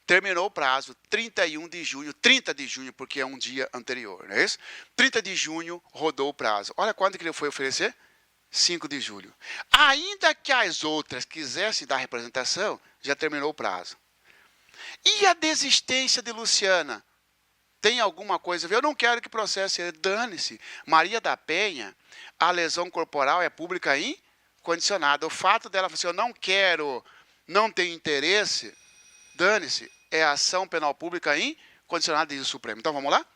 terminou o prazo, 31 de junho, 30 de junho, porque é um dia anterior, não é isso? 30 de junho rodou o prazo. Olha quando que ele foi oferecer? 5 de julho. Ainda que as outras quisessem dar representação, já terminou o prazo. E a desistência de Luciana? Tem alguma coisa a ver? Eu não quero que processe ele. Dane-se. Maria da Penha, a lesão corporal é pública incondicionada. O fato dela falar assim, eu não quero, não tenho interesse, dane-se, é ação penal pública incondicionada, diz o Supremo. Então, vamos lá?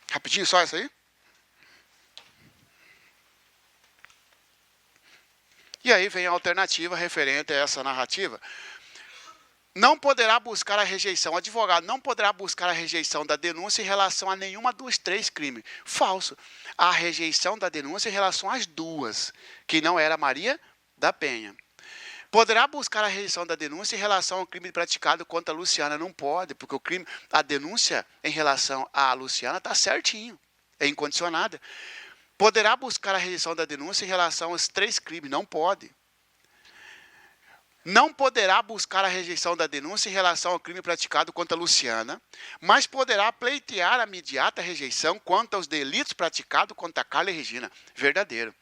Rapidinho, só isso aí. E aí vem a alternativa referente a essa narrativa. não poderá buscar a rejeição, o advogado não poderá buscar a rejeição da denúncia em relação a nenhuma dos 3 crimes. Falso. A rejeição da denúncia em relação às 2, que não era Maria da Penha. Poderá buscar a rejeição da denúncia em relação ao crime praticado contra a Luciana. Não pode, porque a denúncia em relação à Luciana está certinho, é incondicionada. Poderá buscar a rejeição da denúncia em relação aos 3 crimes. Não pode. Não poderá buscar a rejeição da denúncia em relação ao crime praticado contra a Luciana, mas poderá pleitear a imediata rejeição quanto aos delitos praticados contra Carla e Regina. Verdadeiro.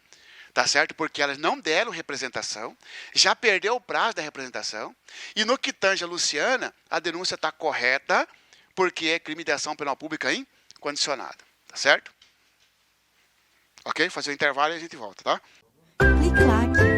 Tá certo? Porque elas não deram representação, já perdeu o prazo da representação, e no que tange a Luciana, a denúncia está correta, porque é crime de ação penal pública incondicionada. Tá certo? Ok? Fazer o intervalo e a gente volta, tá? Clique like.